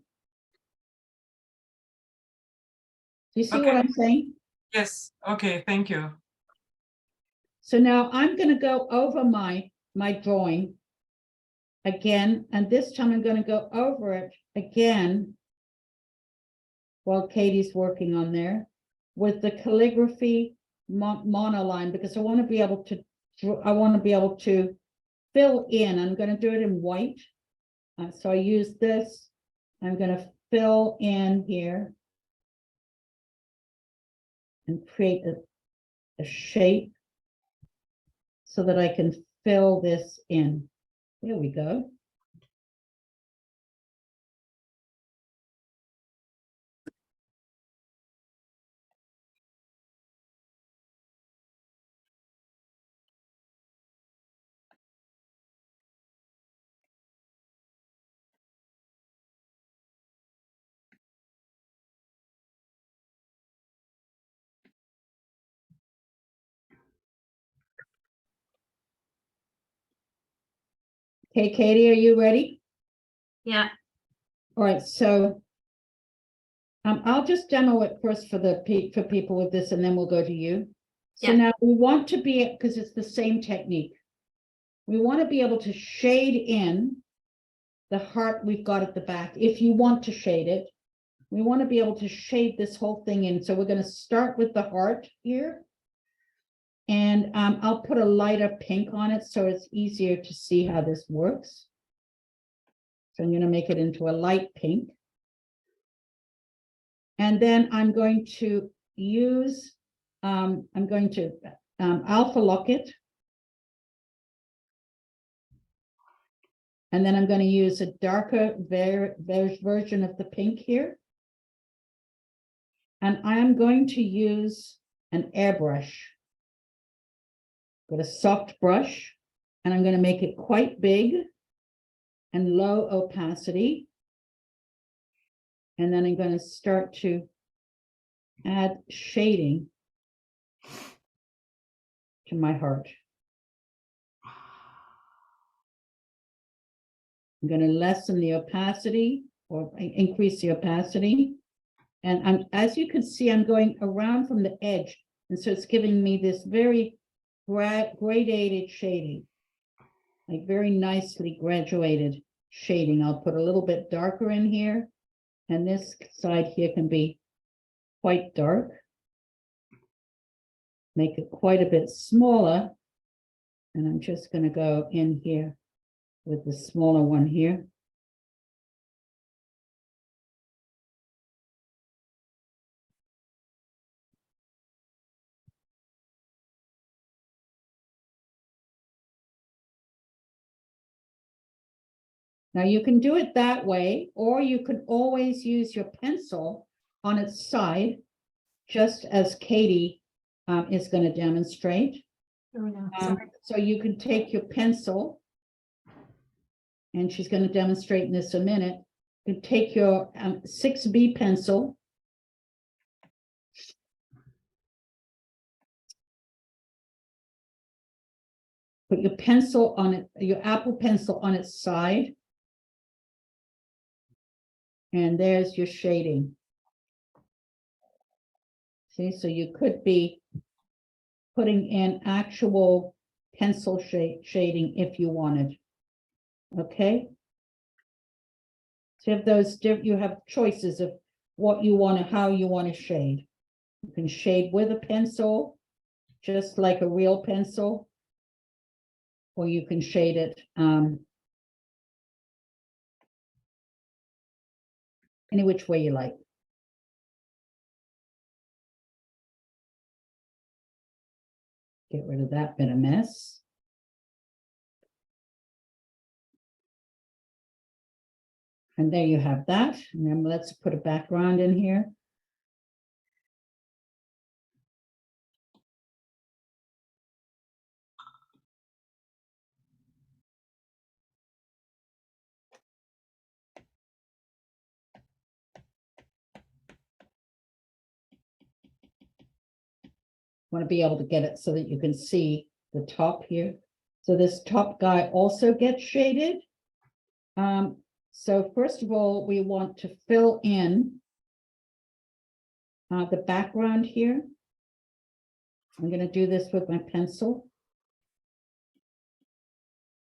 Do you see what Okay. I'm saying? Yes, okay, thank you. So now I'm going to go over my drawing again, and this time I'm going to go over it again while Katie's working on there with the calligraphy monoline, because I want to be able to fill in. I'm going to do it in white. So I use this. I'm going to fill in here and create a shape. so that I can fill this in. There we go. Okay, Katie, are you ready? Yeah. All right, so I'll just demo it first for for people with this, and then we'll go to you. So Yeah. now we want to be, because it's the same technique. We want to be able to shade in the heart we've got at the back. If you want to shade it, we want to be able to shade this whole thing in. So we're going to start with the heart here. And I'll put a lighter pink on it so it's easier to see how this works. So I'm going to make it into a light pink. And then I'm going to use, alpha lock it. And then I'm going to use a darker version of the pink here. And I'm going to use an airbrush. Got a soft brush, and I'm going to make it quite big and low opacity. And then I'm going to start to add shading to my heart. I'm going to lessen the opacity or increase the opacity. And as you can see, I'm going around from the edge. And so it's giving me this very gradated shading, like very nicely graduated shading. I'll put a little bit darker in here. And this side here can be quite dark. Make it quite a bit smaller. And I'm just going to go in here with the smaller one here. Now you can do it that way, or you can always use your pencil on its side, just as Katie is going to demonstrate. Oh, no. So you can take your pencil, and she's going to demonstrate in this a minute. You can take your 6B pencil. Put your pencil on it, your Apple pencil on its side. And there's your shading. See, so you could be putting in actual pencil shading if you wanted. Okay. So you have those, you have choices of what you want to, how you want to shade. You can shade with a pencil, just like a real pencil, or you can shade it any which way you like. Get rid of that bit of mess. And there you have that. And then let's put a background in here. Want to be able to get it so that you can see the top here. So this top guy also gets shaded. So first of all, we want to fill in the background here. I'm going to do this with my pencil.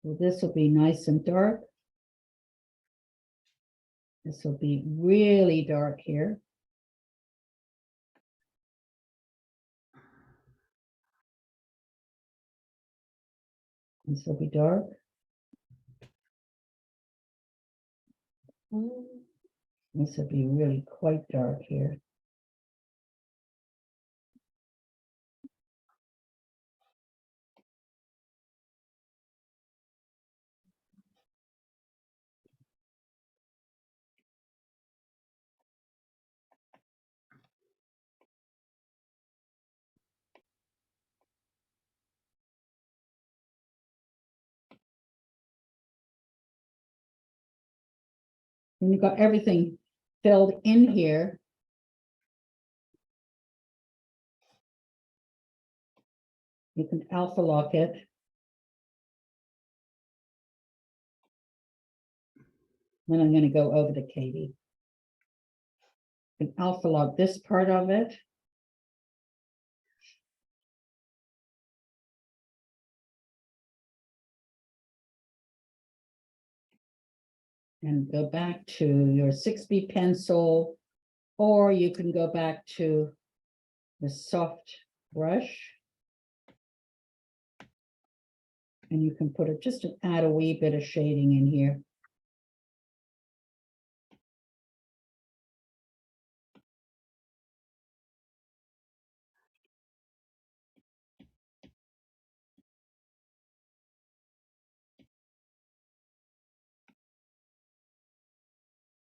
So this will be nice and dark. This will be really dark here. This will be dark. This will be really quite dark here. And you've got everything filled in here. You can alpha lock it. Then I'm going to go over to Katie. And alpha lock this part of it. And go back to your 6B pencil, or you can go back to the soft brush. And you can put it, just to add a wee bit of shading in here.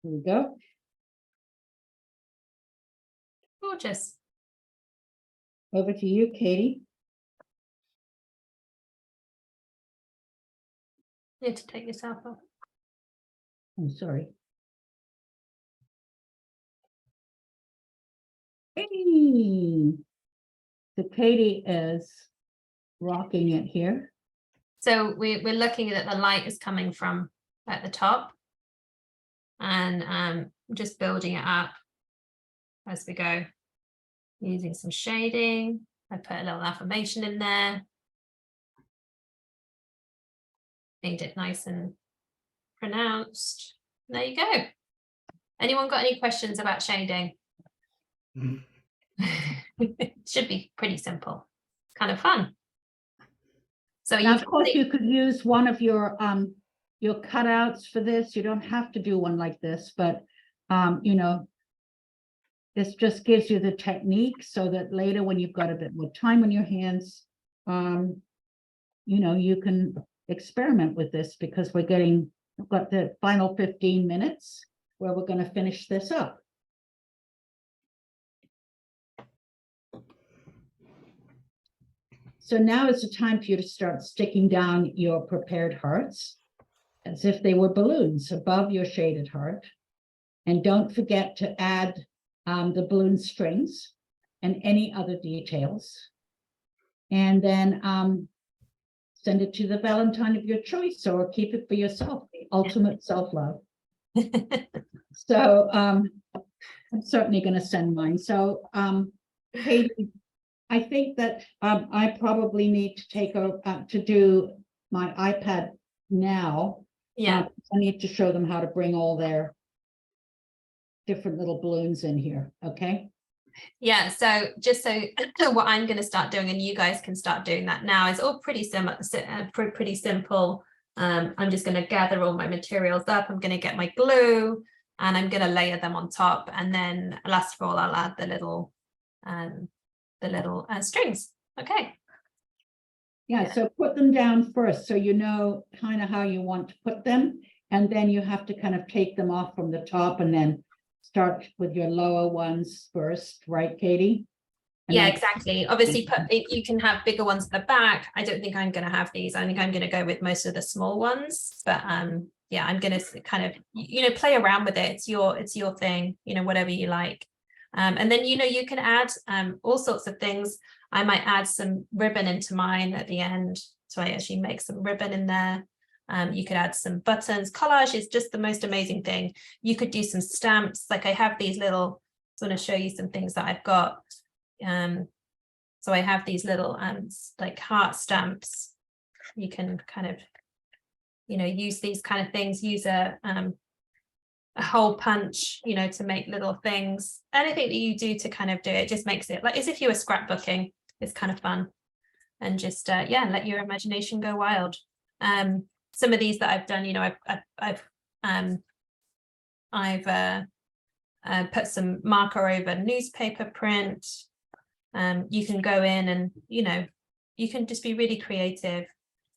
Here we go. Gorgeous. Over to you, Katie. You have to take yourself off. I'm sorry. Hey. So Katie is rocking it here. So we're looking at the light is coming from at the top, and just building it up as we go, using some shading. I put a little affirmation in there, made it nice and pronounced. There you go. Anyone got any questions about shading? It should be pretty simple, kind of fun. So Now, you of course, you could use one of your cutouts for this. You don't have to do one like this, but you know, this just gives you the technique so that later when you've got a bit more time on your hands, you know, you can experiment with this, because we've got the final 15 minutes where we're going to finish this up. So now is the time for you to start sticking down your prepared hearts as if they were balloons above your shaded heart. And don't forget to add the balloon strings and any other details. And then send it to the Valentine of your choice, or keep it for yourself, the ultimate self-love. So I'm certainly going to send mine. So Katie, I think that I probably need to take to do my iPad now. yeah. I need to show them how to bring all their different little balloons in here. Okay. Yeah, so just so what I'm going to start doing, and you guys can start doing that now, is all pretty similar, pretty simple. I'm just going to gather all my materials up. I'm going to get my glue, and I'm going to layer them on top, and then last of all, I'll add the little strings. Okay. Yeah, so put them down first, so you know kind of how you want to put them, and then you have to kind of take them off from the top and then start with your lower ones first, right, Katie? And Yeah, then- exactly. Obviously, you can have bigger ones at the back. I don't think I'm going to have these. I think I'm going to go with most of the small ones. But yeah, I'm going to kind of, you know, play around with it. It's your thing, you know, whatever you like. And then, you know, you can add all sorts of things. I might add some ribbon into mine at the end. So I actually make some ribbon in there. You could add some buttons. Collage is just the most amazing thing. You could do some stamps. Like I have these little, I want to show you some things that I've got. So I have these little like heart stamps. You can kind of, you know, use these kind of things, use a hole punch, you know, to make little things. Anything that you do to kind of do it just makes it like as if you were scrapbooking. It's kind of fun. And just yeah, let your imagination go wild. Some of these that I've done, you know, I've put some marker over newspaper print. You can go in and, you know, you can just be really creative.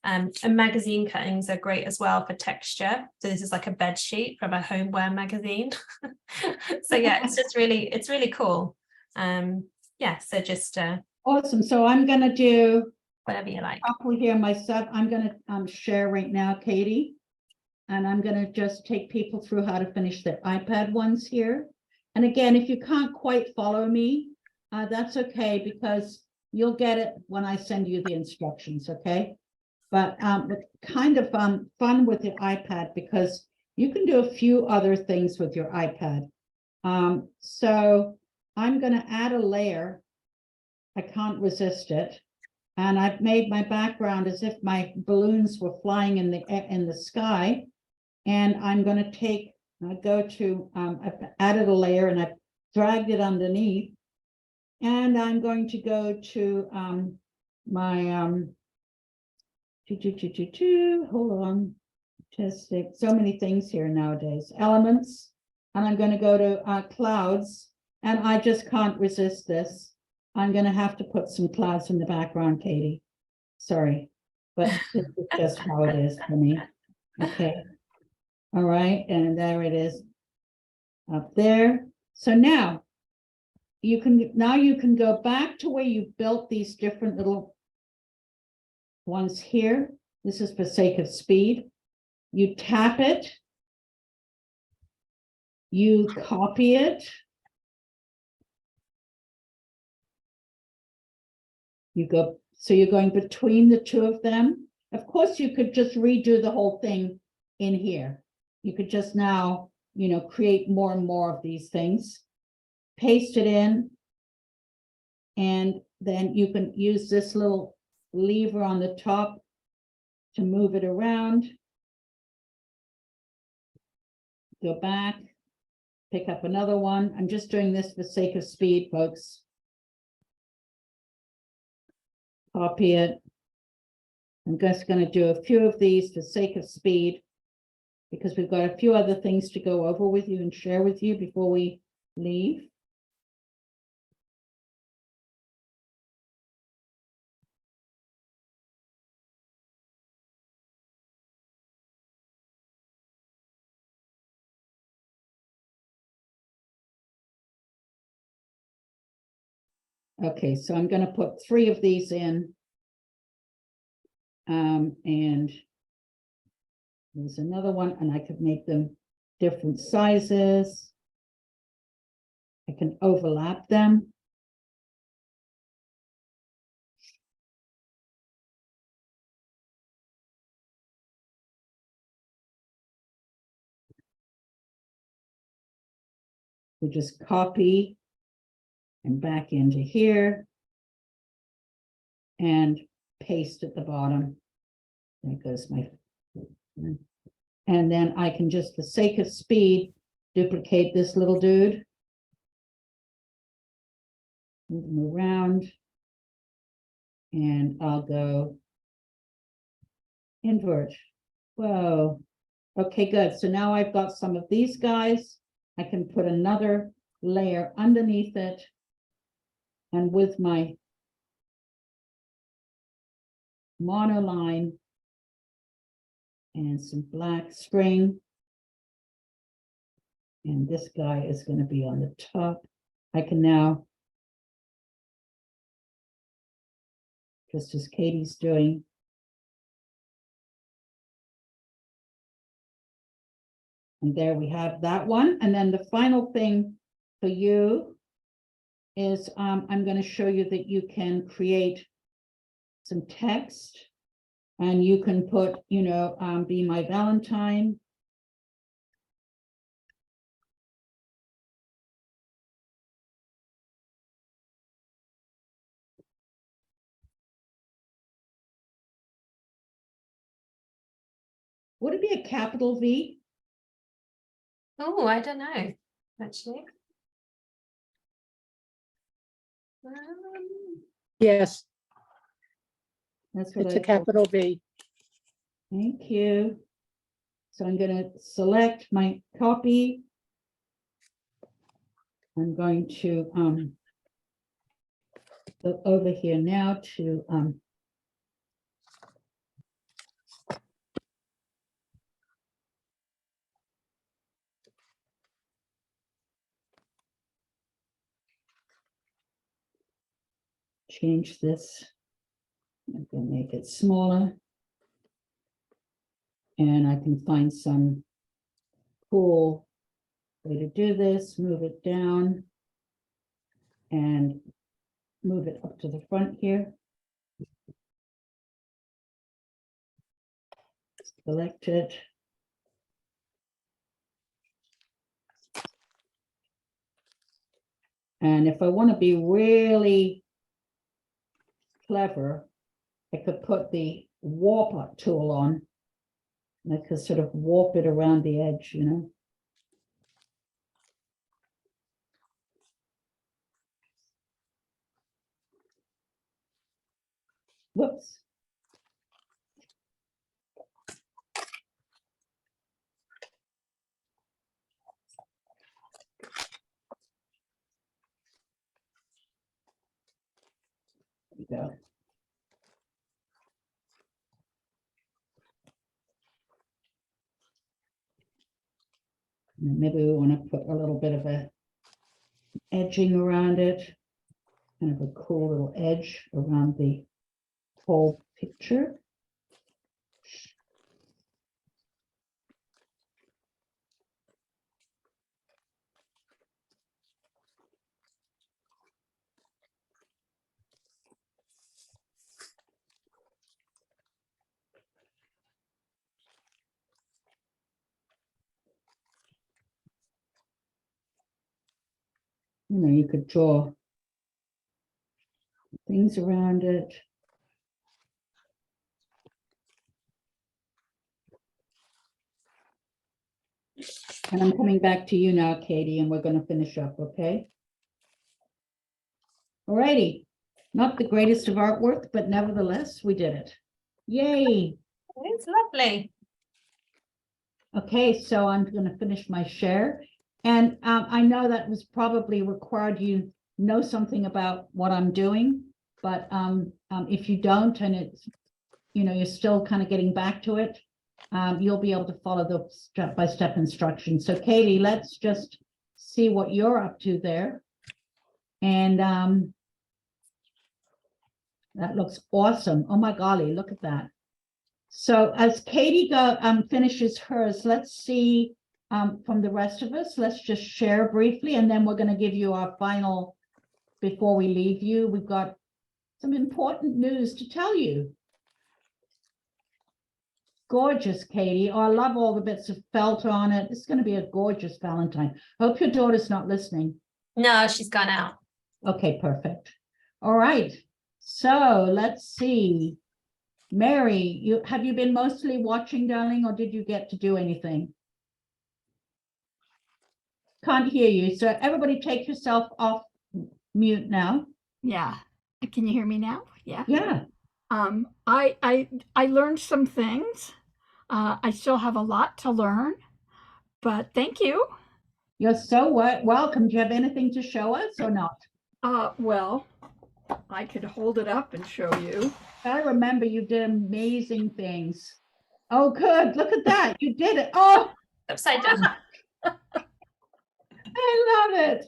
And magazine cuttings are great as well for texture. So this is like a bed sheet from a homeware magazine. So yeah, it's really cool. Yeah, so just awesome. So I'm gonna do whatever you like. couple here myself. I'm gonna share right now, Katie. And I'm gonna just take people through how to finish their iPad ones here. And again, if you can't quite follow me, that's okay, because you'll get it when I send you the instructions, okay? But it's kind of fun with your iPad because you can do a few other things with your iPad. So I'm gonna add a layer. I can't resist it. And I've made my background as if my balloons were flying in the sky. And I'm going to take, I've added a layer and I've dragged it underneath. And I'm going to go to my, hold on, testing, so many things here nowadays, elements. And I'm going to go to clouds, and I just can't resist this. I'm going to have to put some clouds in the background, Katie. Sorry, but this is just how it is for me. Okay. All right, and there it is up there. So now you can go back to where you built these different little ones here. This is for sake of speed. You tap it, you copy it, you go, so you're going between the two of them. Of course, you could just redo the whole thing in here. You could just now, create more and more of these things, paste it in, and then you can use this little lever on the top to move it around. Go back, pick up another one. I'm just doing this for sake of speed, folks. Copy it. I'm just going to do a few of these for sake of speed, because we've got a few other things to go over with you and share with you before we leave. Okay, so I'm going to put 3 of these in. And there's another one, and I could make them different sizes. I can overlap them. We just copy and back into here and paste at the bottom. There goes my, and then I can just, for sake of speed, duplicate this little dude. Move him around. And I'll go invert. Whoa. Okay, good. So now I've got some of these guys. I can put another layer underneath it. And with my monoline and some black string, and this guy is going to be on the top. I can now, just as Katie's doing, and there we have that one. And then the final thing for you is I'm going to show you that you can create some text, and you can put, be my Valentine. Would it be a capital V? Oh, I don't know, actually. Yes, That's what it's a I thought. capital V. Thank you. So I'm going to select my copy. I'm going to go over here now to change this. I'm going to make it smaller. and I can find some cool way to do this, move it down and move it up to the front here. Select it. And if I want to be really clever, I could put the warp tool on. And I could sort of warp it around the edge, you know. Whoops. There we go. And maybe we want to put a little bit of a edging around it, kind of a cool little edge around the whole picture. You know, you could draw things around it. And I'm coming back to you now, Katie, and we're going to finish up, okay? All righty. Not the greatest of artwork, but nevertheless, we did it. Yay. It's lovely. Okay, so I'm going to finish my share. And I know that was probably required you know something about what I'm doing, but if you don't, and it's, you know, you're still kind of getting back to it, you'll be able to follow the step-by-step instructions. So Katie, let's just see what you're up to there. And that looks awesome. Oh my golly, look at that. So as Katie finishes hers, let's see from the rest of us, let's just share briefly, and then we're going to give you our final, before we leave you, we've got some important news to tell you. Gorgeous, Katie. Oh, I love all the bits of felt on it. It's going to be a gorgeous Valentine. Hope your daughter's not listening. No, she's gone out. Okay, perfect. All right. So let's see. Mary, have you been mostly watching, darling, or did you get to do anything? Can't hear you. So everybody take yourself off mute now. Yeah. Can you hear me now? Yeah. Yeah. I learned some things. I still have a lot to learn, but thank you. You're so welcome. Do you have anything to show us or not? Well, I could hold it up and show you. I remember you did amazing things. Oh, good. Look at that. You did it. Oh, Upside down. I love it.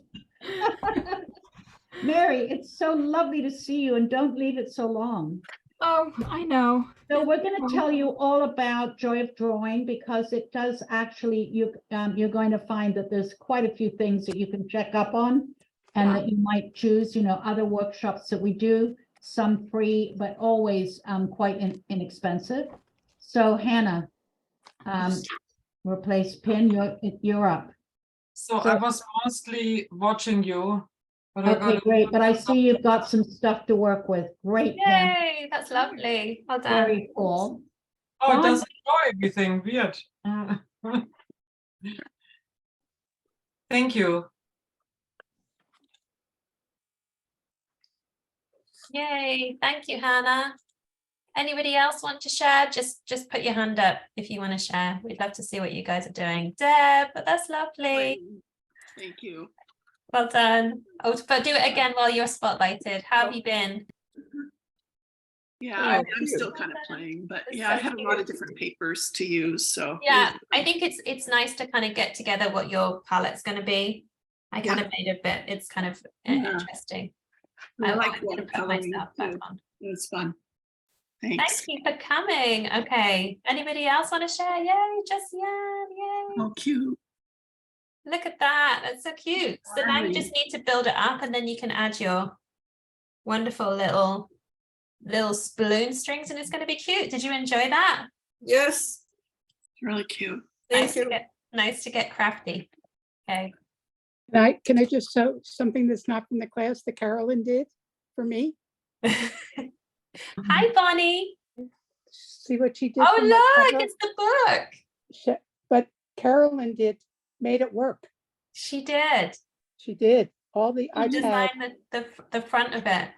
Mary, it's so lovely to see you, and don't leave it so long. Oh, I know. So we're going to tell you all about Joy of Drawing, because it does actually, you're going to find that there's quite a few things that you can check up on, and that you might choose, you know, other workshops that we do, some free, but always quite inexpensive. So Hannah, replace Pin, you're up. So I was mostly watching you. But I Okay, got great. But I see you've got some stuff to work with. Great, Pam. Yay, that's lovely. Well done. Very cool. Oh, it doesn't show everything. Weird. Thank you. Yay, thank you, Hannah. Anybody else want to share? Just put your hand up if you want to share. We'd love to see what you guys are doing. Deb, but that's lovely. Thank you. Well done. Oh, but do it again while you're spotlighted. How have you been? Yeah, Yeah. I'm still kind of playing, but That's yeah, I so had a lot of different papers to use, so. Yeah, I think it's nice to kind of get together what your palette's going to be. I kind of made a bit. It's kind of Yeah. interesting. I like I'm gonna put watercoloring myself back too. on. It was fun. Thank Thanks. you for coming. Okay. Anybody else want to share? Yay, just Yan. Yay. Oh, cute. Look at that. That's so cute. So now you Barbie. just need to build it up and then you can add your wonderful little balloon strings and it's going to be cute. Did you enjoy that? Yes, Really cute. thank you. Nice to get crafty. Okay. Can I just show something that's not from the class that Carolyn did for me? Hi, Bonnie. See what she did? Oh, for my look, cover? it's the book. But Carolyn made it work. She did. She did. All the She iPad. designed the front of it.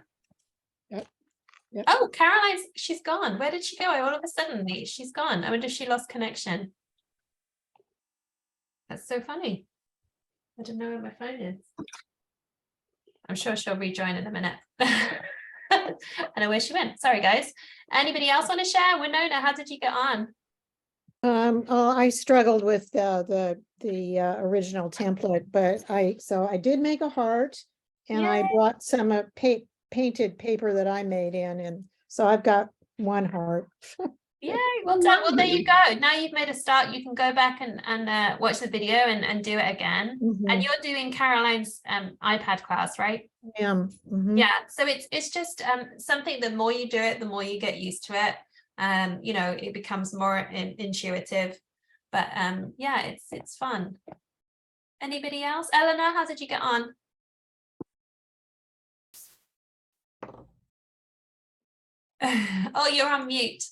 Yep. Oh, Caroline's, she's gone. Where did she go? All of a sudden, she's gone. I wonder if she lost connection. That's so funny. I don't know where my phone is. I'm sure she'll rejoin in a minute. I know where she went. Sorry, guys. Anybody else want to share? Winona, how did you get on? I struggled with the original template, but I did make a heart, and I Yay. brought some painted paper that I made in, and so I've got one heart. Yay, well done. Well, there you go. Now you've made a start. You can go back and watch the video and do it again. And Mhm. you're doing Caroline's iPad class, right? Mhm. Yeah. So it's just something. The more you do it, the more you get used to it. You know, it becomes more intuitive. But yeah, it's fun. Anybody else? Eleanor, how did you get on? Oh, you're on mute.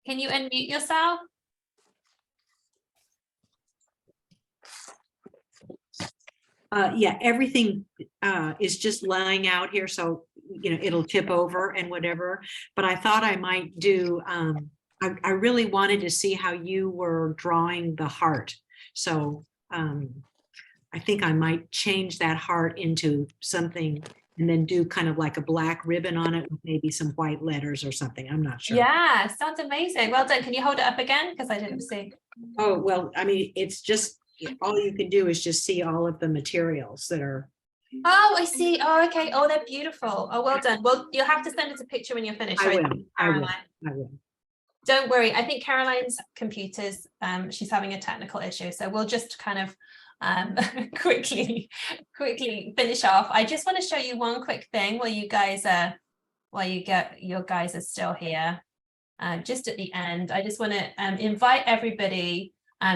Can you unmute yourself? Yeah, everything is just lying out here, so it'll tip over and whatever. But I thought I might do. I really wanted to see how you were drawing the heart, so I think I might change that heart into something and then do kind of like a black ribbon on it with maybe some white letters or something. I'm not sure. Yeah, sounds amazing. Well done. Can you hold it up again? Because I didn't see. Oh, well, I mean, it's just, all you can do is just see all of the materials that are. Oh, I see. Oh, okay. Oh, they're beautiful. Oh, well done. Well, you'll have to send us a picture when you're finished. I right? will. Caroline. Don't worry. I think Caroline's computers, she's having a technical issue. So we'll just kind of quickly finish off. I just want to show you one quick thing while you guys are still here. Just at the end, I just want to invite everybody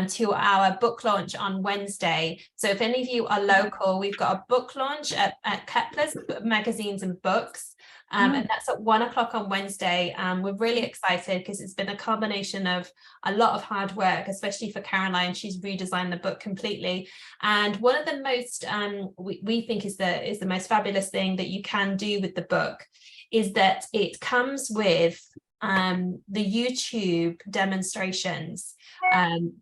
to our book launch on Wednesday. So if any of you are local, we've got a book launch at Kepler's Magazines and Books. And that's at 1 o'clock on Wednesday. We're really excited because it's been a combination of a lot of hard work, especially for Caroline. She's redesigned the book completely. And one of the most we think is the most fabulous thing that you can do with the book is that it comes with the YouTube demonstrations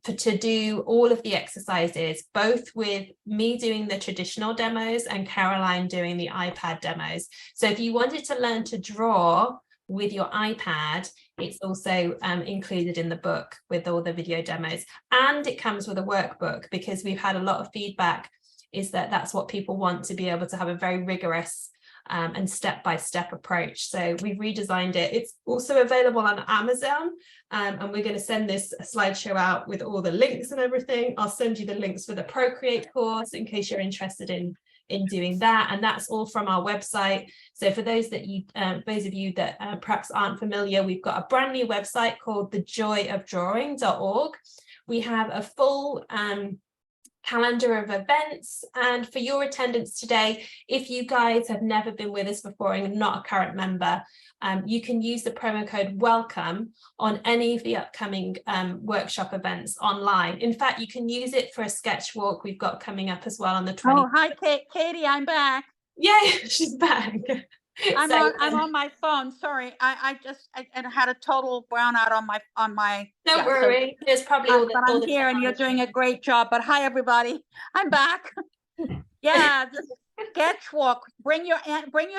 to do all of the exercises, both with me doing the traditional demos and Caroline doing the iPad demos. So if you wanted to learn to draw with your iPad, it's also included in the book with all the video demos, and it comes with a workbook, because we've had a lot of feedback is that that's what people want, to be able to have a very rigorous and step-by-step approach. So we've redesigned it. It's also available on Amazon, and we're going to send this slideshow out with all the links and everything. I'll send you the links for the Procreate course in case you're interested in doing that, and that's all from our website. So for those of you that perhaps aren't familiar, we've got a brand new website called thejoyofdrawing.org. We have a full calendar of events, and for your attendance today, if you guys have never been with us before and not a current member, you can use the promo code WELCOME on any of the upcoming workshop events online. In fact, you can use it for a sketch walk we've got coming up as well on the 20th. Oh, hi, Katie, I'm back. Yeah, she's back. I'm on my phone. Sorry, I had a total brownout on my. Don't worry. There's probably all the. But I'm here, and you're doing a great job. But hi, everybody. I'm back. Yeah, the sketch walk. Bring your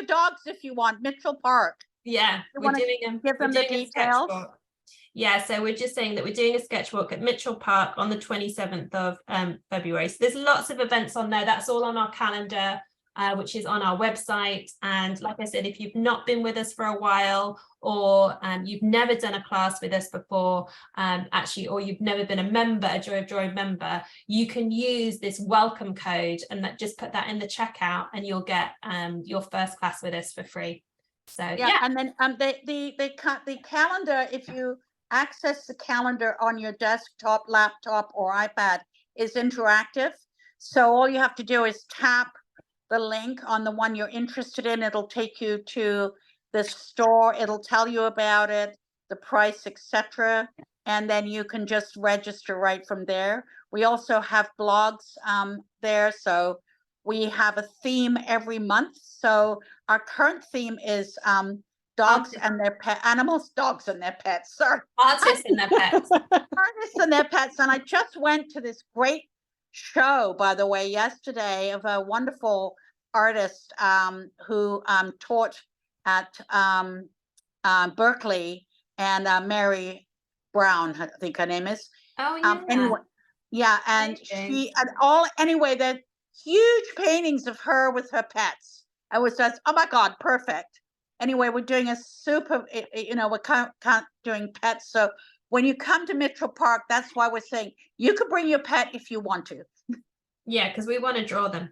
dogs if you want. Mitchell Park. Yeah, we're doing them. Give them the details. Yeah, so we're just saying that we're doing a sketch walk at Mitchell Park on the 27th of February. So there's lots of events on there. That's all on our calendar. which is on our website. And like I said, if you've not been with us for a while, or you've never done a class with us before, actually, or you've never been a member, a Joy of Droid member, you can use this welcome code and just put that in the checkout, and you'll get your first class with us for free. So yeah. And then the calendar, if you access the calendar on your desktop, laptop, or iPad, is interactive. So all you have to do is tap the link on the one you're interested in. It'll take you to the store. It'll tell you about it, the price, etc. And then you can just register right from there. We also have blogs there. So we have a theme every month. So our current theme is dogs and their pet animals, dogs and their pets. Sorry. Artists and their pets. Artists and their pets. And I just went to this great show, by the way, yesterday, of a wonderful artist who taught at Berkeley, and Mary Brown, I think her name is. Oh yeah. Anyway, yeah, and Amazing. anyway, the huge paintings of her with her pets. I was just, oh my God, perfect. Anyway, we're doing a super, we're doing pets. So when you come to Mitchell Park, that's why we're saying you could bring your pet if you want to. Yeah, because we want to draw them,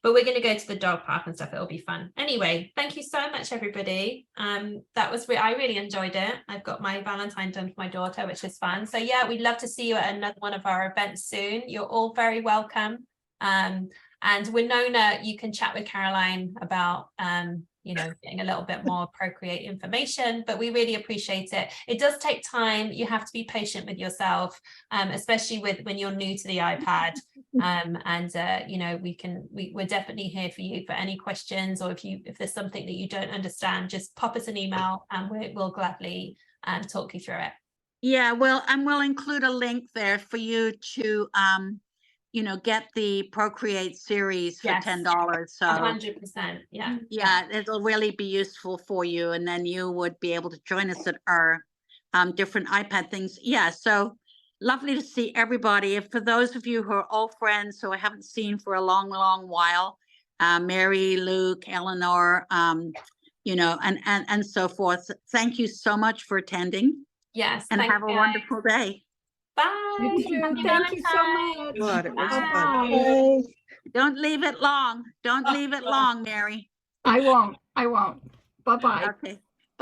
but we're going to go to the dog park and stuff. It'll be fun. Anyway, thank you so much, everybody. That was I really enjoyed it. I've got my Valentine done for my daughter, which is fun. So yeah, we'd love to see you at another one of our events soon. You're all very welcome. And Winona, you can chat with Caroline about getting a little bit more Procreate information, but we really appreciate it. It does take time. You have to be patient with yourself, especially when you're new to the iPad. We're definitely here for you for any questions, or if there's something that you don't understand, just pop us an email and we'll gladly talk you through it. Yeah, well, and we'll include a link there for you to get the Procreate series for $10. So 100%. Yeah. Yeah, it'll really be useful for you. And then you would be able to join us at our different iPad things. Yeah, so lovely to see everybody. If for those of you who are old friends who I haven't seen for a long, long while, Mary, Luke, Eleanor, and so forth. Thank you so much for attending. Yes. And have a wonderful day. Bye. You too. Thank you so much. God, it was fun. Bye. Yay. Don't leave it long. Don't leave it long, Mary. I won't. Bye-bye. Okay.